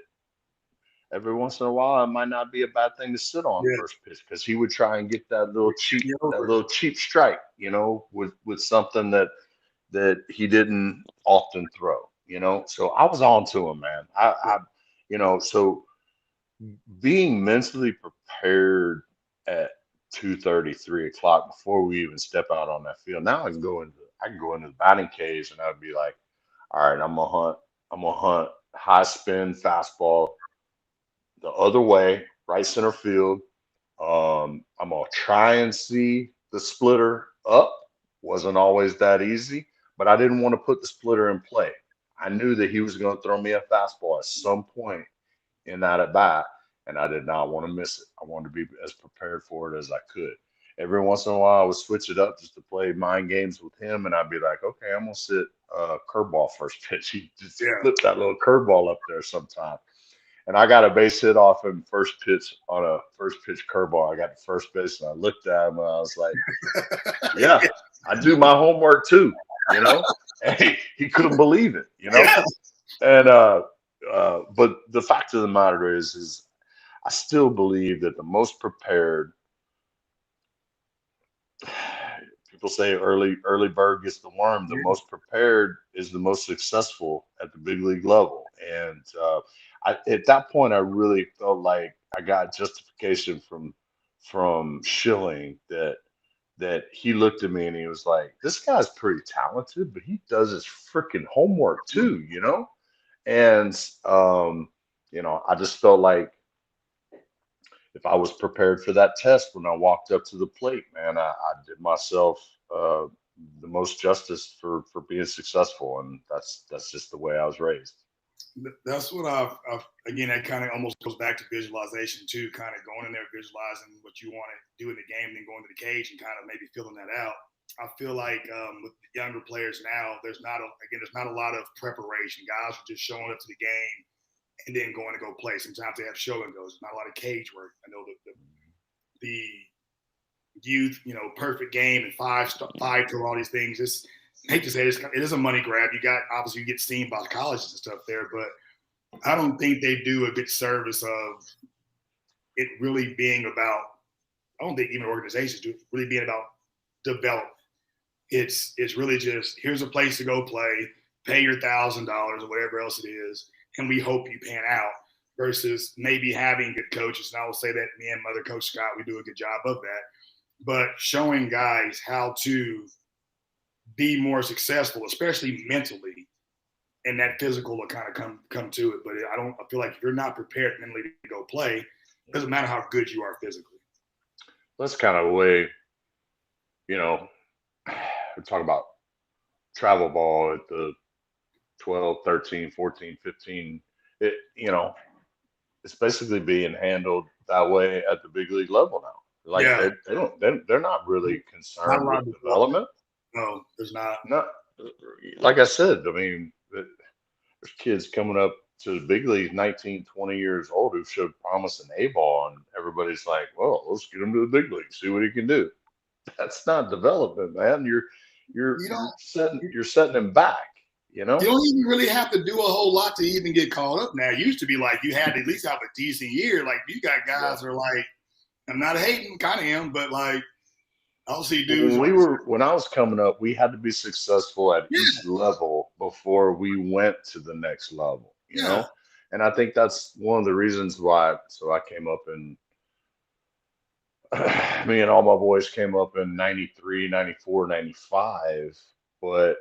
every once in a while it might not be a bad thing to sit on Yeah. first pitch because he would try and get that little cheap Yeah. that Over. little cheap strike, with something that he didn't often throw. So I was on to him, man. So being mentally prepared at 2:30, 3 o'clock before we even step out on that field. Now I can go into the batting cage and I'd be like, all right, I'm gonna hunt high spin fastball the other way, right center field. I'm gonna try and see the splitter up. Wasn't always that easy, but I didn't want to put the splitter in play. I knew that he was going to throw me a fastball at some point in that at bat, and I did not want to miss it. I wanted to be as prepared for it as I could. Every once in a while, I would switch it up just to play mind games with him, and I'd be like, okay, I'm gonna sit curveball first pitch. He just Yeah. flip that little curveball up there sometime. And I got a base hit off him first pitch on a first pitch curveball. I got to first base and I looked at him and I was like, yeah, I do my homework too, you know? And he couldn't believe it. Yeah. And but the fact of the matter is I still believe that the most prepared, people say early bird gets the worm. The most prepared is the most successful at the big league level. And at that point, I really felt like I got justification from Schilling that he looked at me and he was like, "This guy's pretty talented, but he does his freaking homework too." And I just felt like if I was prepared for that test when I walked up to the plate, man, I did myself uh, the most justice for being successful, and that's just the way I was raised. That's what again, that kind of almost goes back to visualization too, kind of going in there, visualizing what you want to do in the game, then going to the cage and kind of maybe filling that out. I feel like with the younger players now, there's not a lot of preparation. Guys are just showing up to the game and then going to go play. Sometimes they have show and goes. Not a lot of cage work. I know the youth, perfect game and five to all these things. I hate to say it is a money grab. Obviously you get seen by colleges and stuff there, but I don't think they do a good service of it really being about. I don't think even organizations do really being about development. It's really just here's a place to go play, pay your $1,000 or whatever else it is, and we hope you pan out. Versus maybe having good coaches, and I will say that me and Mother Coach Scott, we do a good job of that. But showing guys how to be more successful, especially mentally, and that physical will kind of come to it. But I feel like if you're not prepared mentally to go play, it doesn't matter how good you are physically. That's kind of the way, you know, we talk about travel ball at the 12, 13, 14, 15. It, it's basically being handled that way at the big league level now. Like Yeah, they're not really not a concerned lot with of development. development. No, there's not. Not like I said. I mean, there's kids coming up to the big leagues, 19, 20 years old, who showed promise in A ball, and everybody's like, "Well, let's get him to the big leagues, see what he can do." That's not development, man. You're You you're don't. setting you're setting him back. You know, you don't even really have to do a whole lot to even get called up now. It used to be like you had to at least have a decent year. Like you got guys that are like, I'm not hating, kind of am, but like I'll see dudes. when I was coming up, we had to be successful at Yeah, each level before we went to the next level, you yeah. know? And I think that's one of the reasons why. So I came up in, me and all my boys came up in 93, 94, 95, but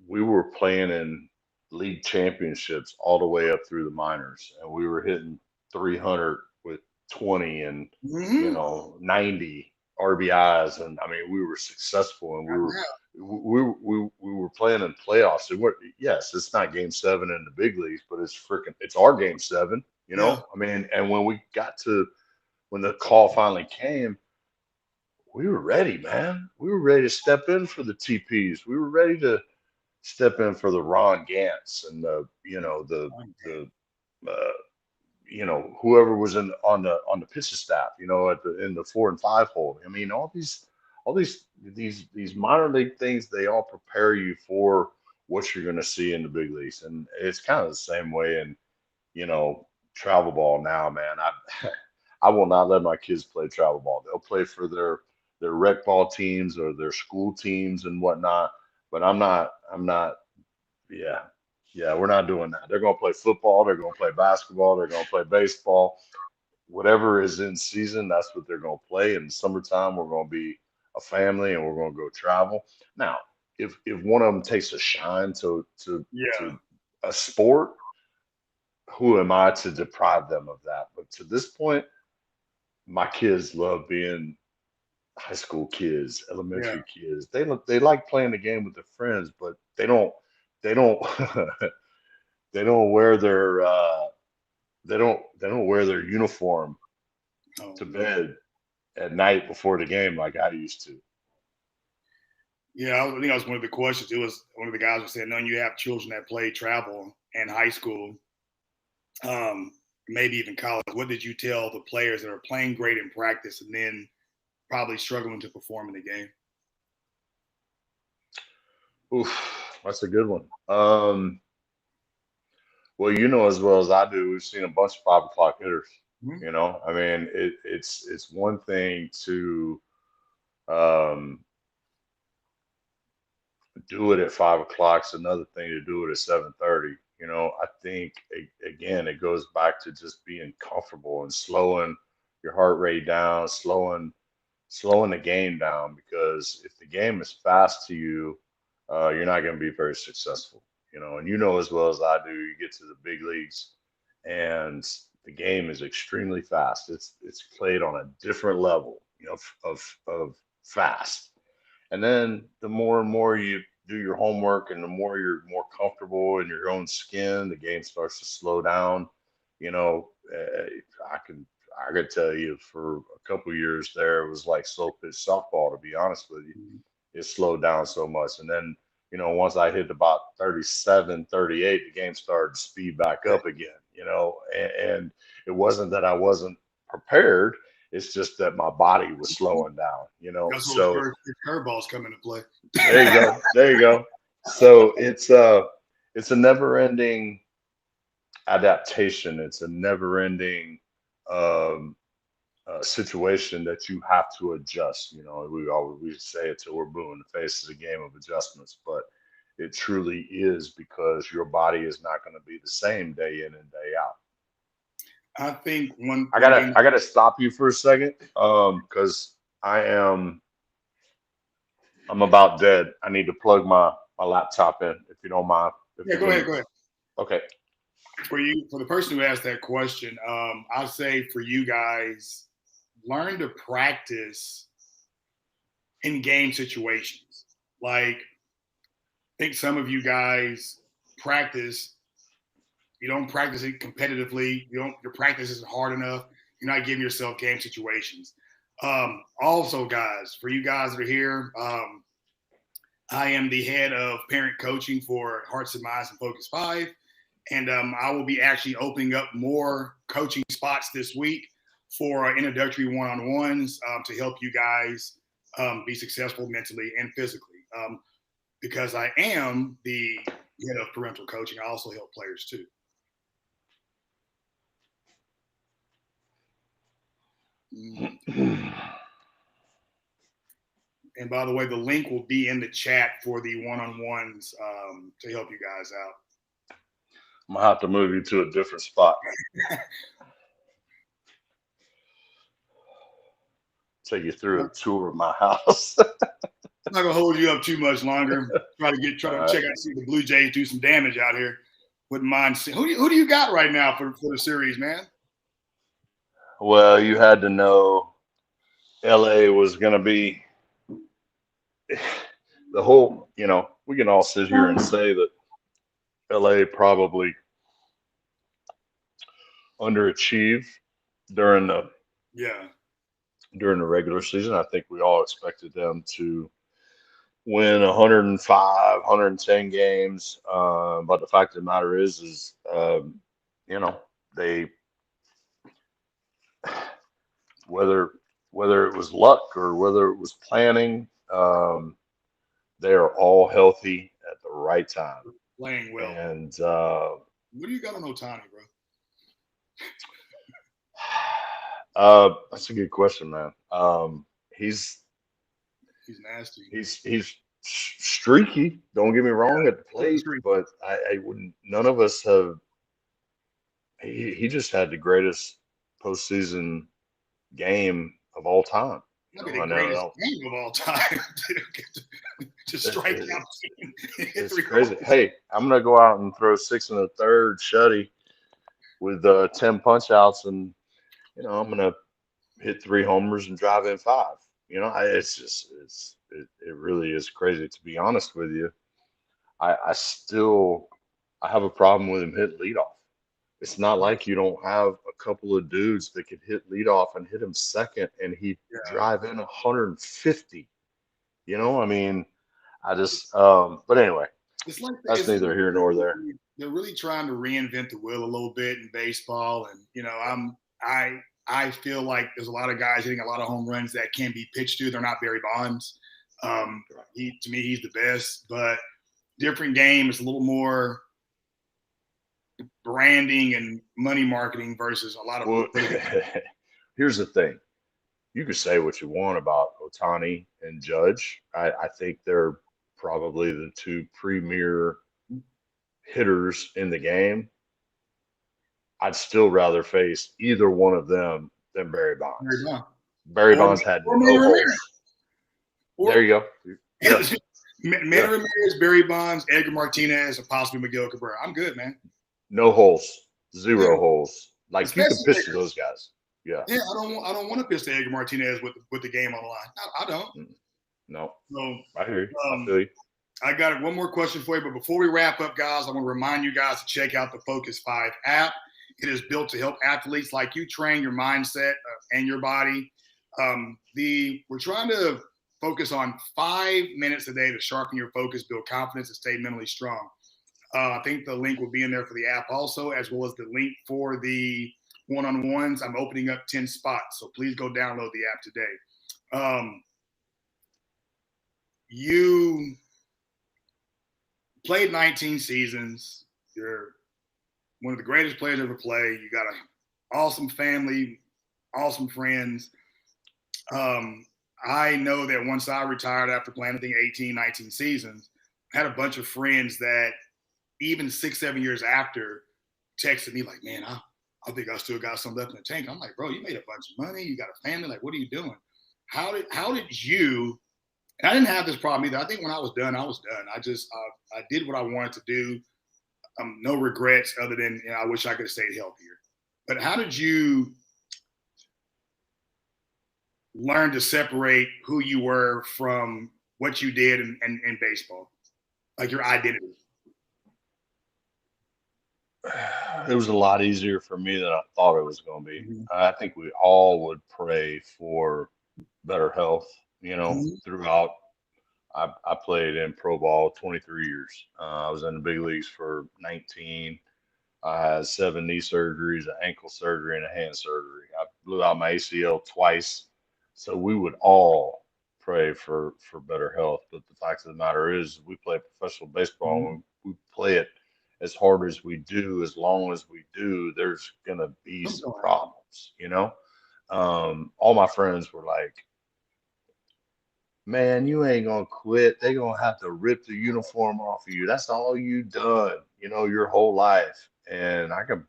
we were playing in league championships all the way up through the minors, and we were hitting 300 with 20 and Mm-hmm. 90 RBIs, and I mean we were successful, and we were playing in playoffs. Yes, it's not Game 7 in the big leagues, but it's our Game 7. Yeah, I mean, and when the call finally came, we were ready, man. We were ready to step in for the TPs. We were ready to step in for the Ron Gants and the uh, whoever was on the pitching staff, in the 4 and 5 hole. I mean, all these minor league things, they all prepare you for what you're going to see in the big leagues, and it's kind of the same way in you know travel ball now, man. I will not let my kids play travel ball. They'll play for their rec ball teams or their school teams and whatnot, but I'm not. Yeah, yeah, we're not doing that. They're going to play football. They're going to play basketball. They're going to play baseball. Whatever is in season, that's what they're going to play. In summertime, we're going to be a family and we're going to go travel. Now, if one of them takes a shine to yeah, a sport, who am I to deprive them of that? But to this point, my kids love being high school kids, yeah. elementary kids. They like playing the game with their friends, but they don't they don't wear their wear their uniform Oh to man. bed at night before the game like I used to. Yeah, I think that was one of the questions. It was one of the guys was saying, knowing you have children that play travel in high school, um, maybe even college. What did you tell the players that are playing great in practice and then probably struggling to perform in the game? Oof, that's a good one. Well, you know as well as I do, we've seen a bunch of 5 o'clock hitters. Mhm. I mean, it's one thing to um, do it at 5 o'clock. It's another thing to do it at 7:30. I think again it goes back to just being comfortable and slowing your heart rate down, slowing the game down. Because if the game is fast to you, you're not going to be very successful. And you know as well as I do, you get to the big leagues, and the game is extremely fast. It's played on a different level, of fast. And then the more and more you do your homework and the more you're more comfortable in your own skin, the game starts to slow down. I could tell you for a couple of years there, it was like slow pitch softball, to be honest with you. It slowed down so much. And then, once I hit about 37, 38, the game started to speed back up again, and it wasn't that I wasn't prepared. It's just that my body was slowing down. That's those So curveballs come into play. there you go. There you go. So it's a never ending adaptation. It's a never ending um, situation that you have to adjust. We say it till we're blue in the face. Is a game of adjustments, but it truly is because your body is not going to be the same day in and day out. I think one I one gotta thing. I gotta stop you for a second, because I'm about dead. I need to plug my laptop in if you don't mind. If Yeah, you go give ahead, me, go ahead. okay. For the person who asked that question, I'll say for you guys, learn to practice in game situations. Like, I think some of you guys practice. You don't practice it competitively. Your practice isn't hard enough. You're not giving yourself game situations. Also, guys, for you guys that are here, I am the head of parent coaching for Hearts and Minds and Focus 5. And I will be actually opening up more coaching spots this week for introductory one-on-ones to help you guys be successful mentally and physically. because I am the head of parental coaching. I also help players too. And by the way, the link will be in the chat for the one-on-ones to help you guys out. I'm gonna have to move you to a different spot. Take you through a tour of my house. I'm not gonna hold you up too much longer. Try to check out, see the Blue Jays do some damage out here. Wouldn't mind seeing who do you got right now for the series, man? Well, you had to know LA was gonna be the whole. We can all sit here and say that LA probably underachieved during the Yeah. regular season. I think we all expected them to win 105, 110 games. But the fact of the matter is, they whether it was luck or whether it was planning, they are all healthy at the right time. Playing well. And what do you got on Ohtani, bro? That's a good question, man. He's nasty. He's streaky. Don't get me wrong at the plate, but I wouldn't. None of us have. He just had the greatest postseason game of all time. That'd be the greatest game of all time. to strike out. It's crazy. Hey, I'm gonna go out and throw 6 1/3 shutty with 10 punch outs, and I'm gonna hit 3 homers and drive in 5. It's just it really is crazy. To be honest with you, I have a problem with him hitting leadoff. It's not like you don't have a couple of dudes that could hit leadoff and hit him second, and he'd drive in 150. I mean, I just. But anyway, that's neither here nor there. They're really trying to reinvent the wheel a little bit in baseball, and I feel like there's a lot of guys hitting a lot of home runs that can be pitched to. They're not Barry Bonds. To me, he's the best, but different game is a little more branding and money marketing versus a lot of. Well, here's the thing. You could say what you want about Ohtani and Judge. I think they're probably the 2 premier hitters in the game. I'd still rather face either one of them than Barry Bonds. Barry Bonds had no holes. There you go. Yeah. Manny Ramirez, Barry Bonds, Edgar Martinez, and possibly Miguel Cabrera. I'm good, man. No holes, 0 holes. Like especially you can pitch to those guys. Yeah. Yeah, I don't want to pitch to Edgar Martinez with the game on the line. I don't. No. So I hear you. I feel you. I got one more question for you, but before we wrap up, guys, I want to remind you guys to check out the Focus 5 app. It is built to help athletes like you train your mindset and your body. We're trying to focus on 5 minutes a day to sharpen your focus, build confidence, and stay mentally strong. I think the link will be in there for the app also, as well as the link for the one-on-ones. I'm opening up 10 spots, so please go download the app today. You played 19 seasons. You're one of the greatest players ever played. You got an awesome family, awesome friends. I know that once I retired after playing, I think 18, 19 seasons, I had a bunch of friends that even 6, 7 years after texted me like, man, I think I still got some left in the tank. I'm like, bro, you made a bunch of money. You got a family. Like, what are you doing? How did you, and I didn't have this problem either. I think when I was done, I was done. I did what I wanted to do. No regrets other than, I wish I could have stayed healthier. But how did you learn to separate who you were from what you did in baseball, like your identity? It was a lot easier for me than I thought it was going to be. Mm-hmm. I think we all would pray for better health, throughout. I played in pro ball 23 years. I was in the big leagues for 19. I had 7 knee surgeries, an ankle surgery, and a hand surgery. I blew out my ACL twice. So we would all pray for better health. But the fact of the matter is, we play professional baseball, and we play it as hard as we do, as long as we do, there's gonna be some problems, you know. All my friends were like, "Man, you ain't gonna quit. They gonna have to rip the uniform off of you. That's all you done, you know, your whole life." And I can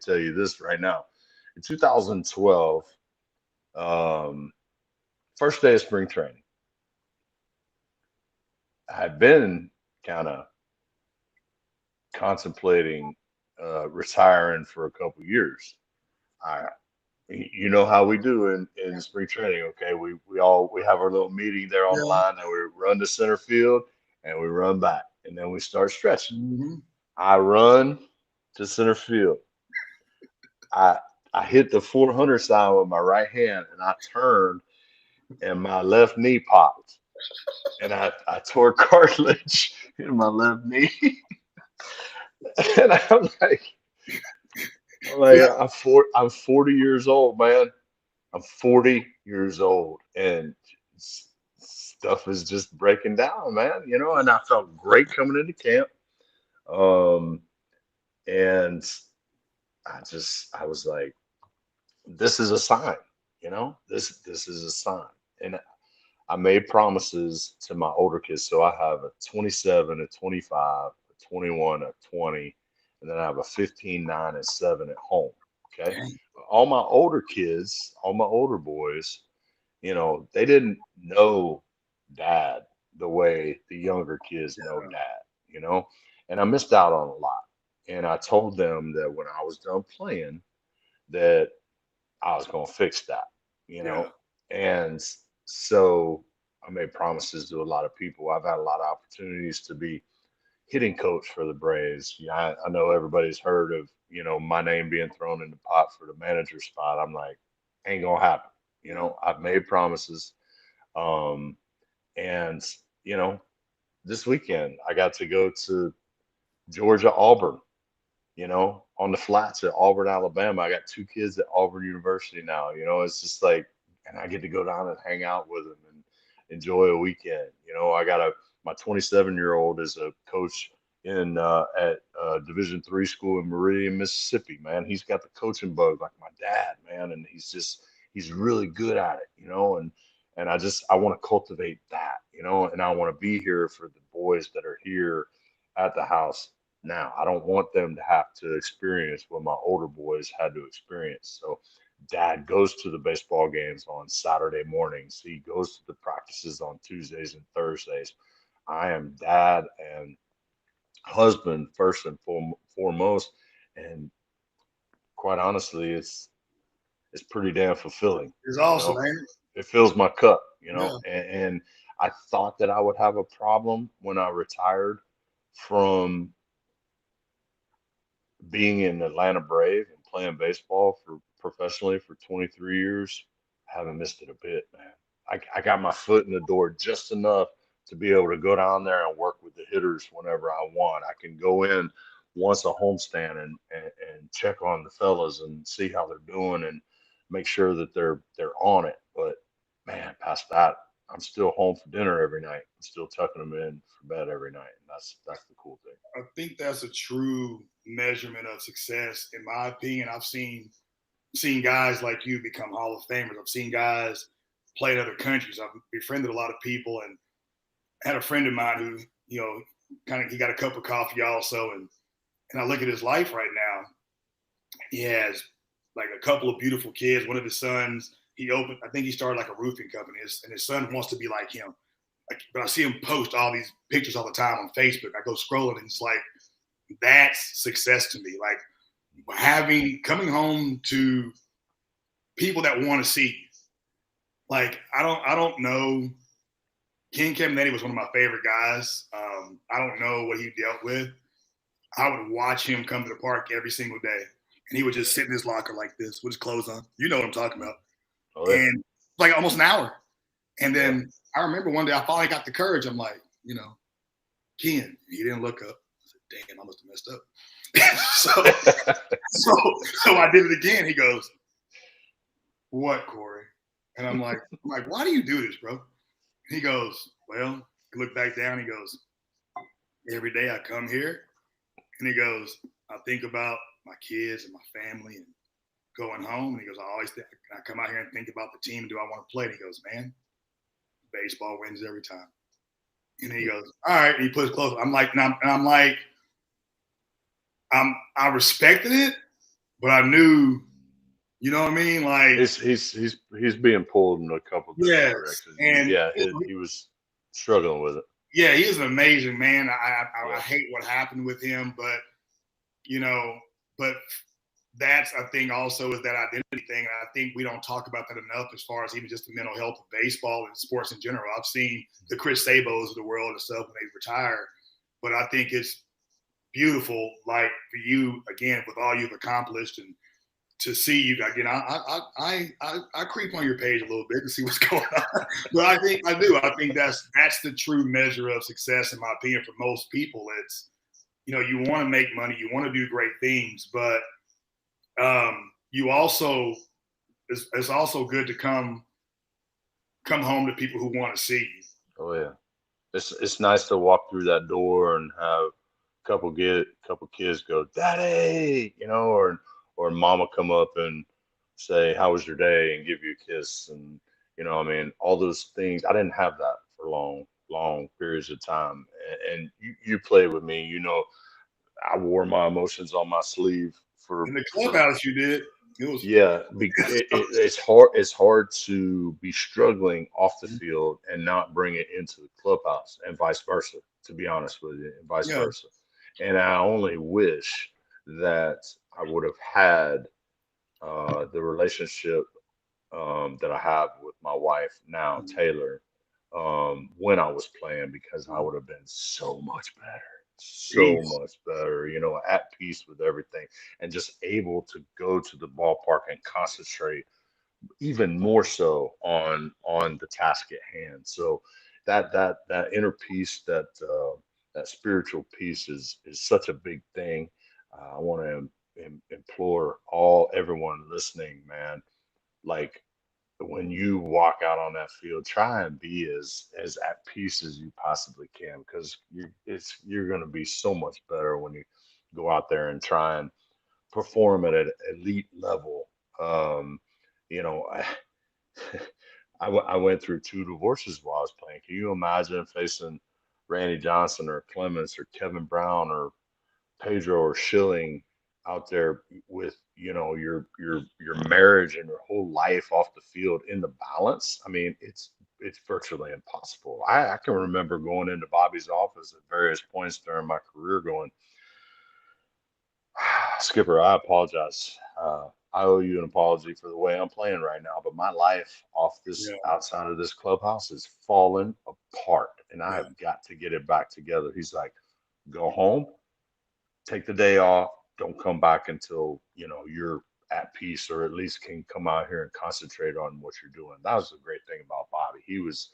tell you this right now. In 2012, um, first day of spring training, I had been kind of contemplating retiring for a couple years. I, you know how we do in spring training. Okay, we have our little meeting there on the Yeah. line, and we run to center field, and we run back, and then we start stretching. Mm-hmm. I run to center field. I I hit the 400 sign with my right hand, and I turned, and my left knee popped, and I tore cartilage in my left knee, and Yeah. I'm 40 years old, man. I'm 40 years old, and stuff is just breaking down, man. You know, and I felt great coming into camp. Um, and I was like, this is a sign, you know, this is a sign. And I made promises to my older kids. So I have a 27, a 25, a 21, a 20, and then I have a 15, 9, and 7 at home. Okay. Dang. All my older kids, all my older boys, you know, they didn't know dad the way the younger kids know dad, you know, and I missed out on a lot. And I told them that when I was done playing, that I was going to fix that, you Yeah. know, and so I made promises to a lot of people. I've had a lot of opportunities to be hitting coach for the Braves. Yeah, I know everybody's heard of, you know, my name being thrown in the pot for the manager spot. I'm like, ain't gonna happen. You Yeah. know, I've made promises. Um, and you know, this weekend I got to go to Georgia Auburn, you know, on the flats at Auburn, Alabama. I got two kids at Auburn University now. You know, it's just like, and I get to go down and hang out with them and enjoy a weekend. You know, my 27-year-old is a coach in at Division III school in Meridian, Mississippi. Man, he's got the coaching bug like my dad, man, and he's really good at it. You know, and I want to cultivate that. You know, and I want to be here for the boys that are here at the house now. I don't want them to have to experience what my older boys had to experience. So dad goes to the baseball games on Saturday mornings. He goes to the practices on Tuesdays and Thursdays. I am dad and husband first and foremost. And quite honestly, it's pretty damn fulfilling. It's You awesome, know, man. it fills my cup, you know, Yeah. and I thought that I would have a problem when I retired from being in Atlanta Brave and playing baseball for professionally for 23 years. I haven't missed it a bit, man. I got my foot in the door just enough to be able to go down there and work with the hitters whenever I want. I can go in once a homestand and check on the fellas and see how they're doing and make sure that they're on it. But man, past that, I'm still home for dinner every night. I'm still tucking them in for bed every night. And that's the cool thing. I think that's a true measurement of success, in my opinion. I've seen guys like you become Hall of Famers. I've seen guys play in other countries. I've befriended a lot of people, and had a friend of mine who, you know, kind of he got a cup of coffee also, and I look at his life right now. He has like a couple of beautiful kids. One of his sons, I think he started like a roofing company, and his son wants to be like him. Like, but I see him post all these pictures all the time on Facebook. I go scrolling, and it's like, that's success to me. Like coming home to people that want to see you. Like I don't know. Ken Caminiti was one of my favorite guys. I don't know what he dealt with. I would watch him come to the park every single day, and he would just sit in his locker like this with his clothes on. You know what I'm talking about. Oh yeah. And like almost an hour. And Yeah. then I remember one day I finally got the courage. I'm like, you know, Ken, he didn't look up. I said, damn, I must have messed up. so I did it again. He goes, what, Cory? And I'm like, why do you do this, bro? He goes, well, he looked back down. He goes, every day I come here, and he goes, I think about my kids and my family and going home. And he goes, I come out here and think about the team. Do I want to play? And he goes, man, baseball wins every time. And he goes, all right. And he puts close. I'm like, I respected it, but I knew, you know what I mean? Like he's being pulled in a couple different directions. And yeah, he was struggling with it. Yeah, he is an amazing man. I hate what happened with him, but that's, I think, also is that identity thing. And I think we don't talk about that enough as far as even just the mental health of baseball and sports in general. I've seen the Chris Sabos of the world and stuff when they retire, but I think it's beautiful, like for you, again, with all you've accomplished and to see you again. I creep on your page a little bit to see what's going on, but I think that's the true measure of success, in my opinion, for most people. It's, you want to make money, you want to do great things, but you also, it's also good to come home to people who want to see you. Oh yeah, it's nice to walk through that door and have a couple kids go, "Daddy," or mama come up and say, "How was your day?" and give you a kiss, and all those things. I didn't have that for long periods of time, and you played with me. I wore my emotions on my sleeve for in the clubhouse. You did. It's hard. It's hard to be struggling off the field and not bring it into the clubhouse, and vice versa. To be honest with you, and vice versa. And I only wish that I would have had the relationship that I have with my wife now, Taylor, when I was playing, because I would have been so much better, at peace with everything, and just able to go to the ballpark and concentrate even more so on the task at hand. So that inner peace, that spiritual peace is such a big thing. I want to implore everyone listening, man, like when you walk out on that field, try and be as at peace as you possibly can, because you're going to be so much better when you go out there and try and perform at an elite level. You know, I went through 2 divorces while I was playing. Can you imagine facing Randy Johnson or Clemens or Kevin Brown or Pedro or Schilling out there with your marriage and your whole life off the field in the balance? I mean, it's virtually impossible. I can remember going into Bobby's office at various points during my career going, Skipper, I apologize. I owe you an apology for the way I'm playing right now, but my life off this outside of this clubhouse is falling apart, and I have got to get it back together. He's like, go home, take the day off, don't come back until you're at peace, or at least can come out here and concentrate on what you're doing. That was the great thing about Bobby. He was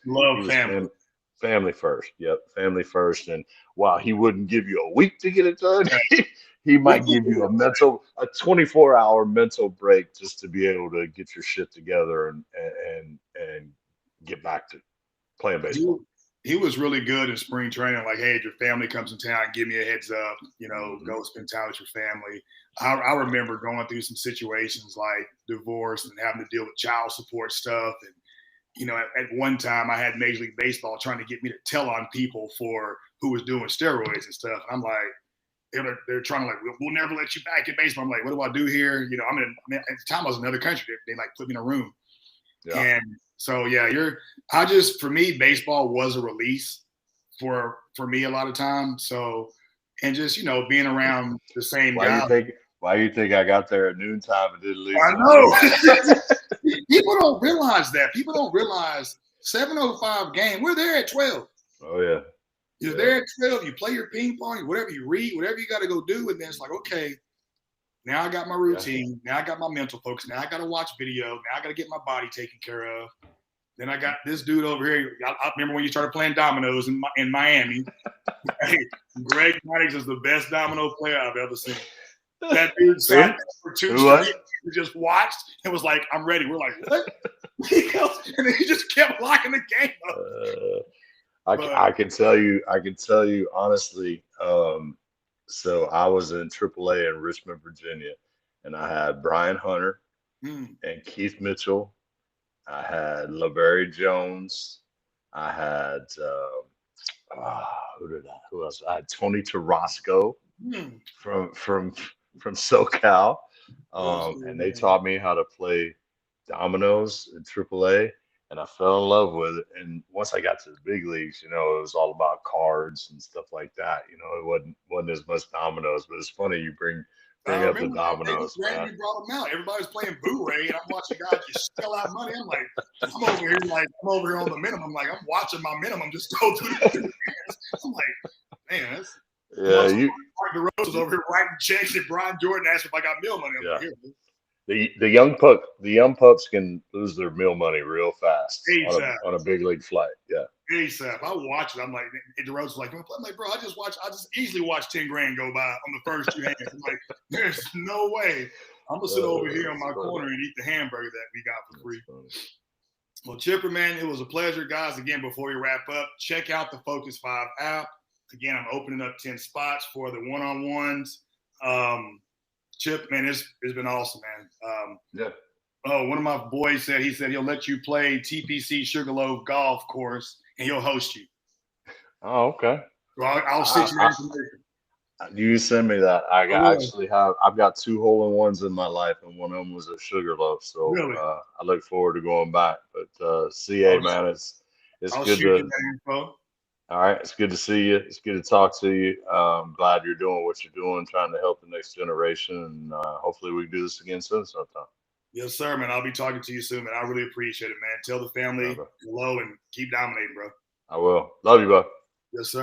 family first. Yep, family first. And while he wouldn't give you a week to get it done, he might give you a 24-hour mental break just to be able to get your shit together and get back to playing baseball. He was really good in spring training. Like, hey, if your family comes in town, give me a heads up. Go spend time with your family. I remember going through some situations like divorce and having to deal with child support stuff. And at one time, I had Major League Baseball trying to get me to tell on people for who was doing steroids and stuff. And I'm like, they're trying to like, we'll never let you back in baseball. I'm like, what do I do here? At the time I was in another country. They like put me in a room. Yeah. And so, for me, baseball was a release for me a lot of times. So, and just, being around the same guy. Why do you think I got there at noontime and didn't leave? I know. People don't realize that. People don't realize 7:05 game. We're there at 12. Oh, yeah. You're there at 12. You play your ping pong, whatever you read, whatever you got to go do. And then it's like, okay, now I got my routine. Now I got my mental focus. Now I got to watch video. Now I got to get my body taken care of. Then I got this dude over here. I remember when you started playing dominoes in Miami. Hey, Greg Maddox is the best domino player I've ever seen. That dude sat for 2 straight and just watched and was like, I'm ready. We're like, what? He goes, and then he just kept locking the game up. I can tell you honestly. So I was in AAA in Richmond, Virginia, and I had Brian Hunter mm, and Keith Mitchell. I had LaVarry Jones. I had who else? I had Tony Tarasco mm. from from from SoCal, Yes, and they man. taught me how to play dominoes in AAA, and I fell in love with it. And once I got to the big leagues, it was all about cards and stuff like that. It wasn't as much dominoes, but it's funny you I bring up the remember, man, they just dominoes, man. randomly brought them out. Everybody's playing Boo-Ray, and I'm watching guys just shell out money. I'm like, I'm over here on the minimum. Like, I'm watching my minimum just go through the hands. I'm like, man, that's Yeah, Mark DeRosa's over here writing checks, and Brian Jordan asked if I got meal money. I'm yeah. like, here, The young pups can lose their meal money real fast ASAP. on a big league flight. Yeah. ASAP. I watch it. I'm like, and DeRosa's like, I'm like, bro, I just easily watched 10 grand go by on the first two hands. I'm like, there's no way. I'm gonna sit over here on my corner and eat the hamburger that we got for free. Well, Chipper, man, it was a pleasure, guys. Again, before we wrap up, check out the Focus 5 app. Again, I'm opening up 10 spots for the one-on-ones. Chip, man, it's been awesome, man. Yeah. Oh, one of my boys said he'll let you play TPC Sugarloaf golf course and he'll host you. Oh, okay. So I'll send you information. You send me that. will. I've got 2 hole-in-ones in my life, and one of them was at Sugarloaf. So Really? I look forward to going back. But CA, man, it's I'll good shoot to. you that info. All right, it's good to see you. It's good to talk to you. Glad you're doing what you're doing, trying to help the next generation, and hopefully we can do this again soon sometime. Yes, sir, man. I'll be talking to you soon, man. I really appreciate it, man. Tell the family hello and keep dominating, bro. I will. Love you, bud. Yes, sir.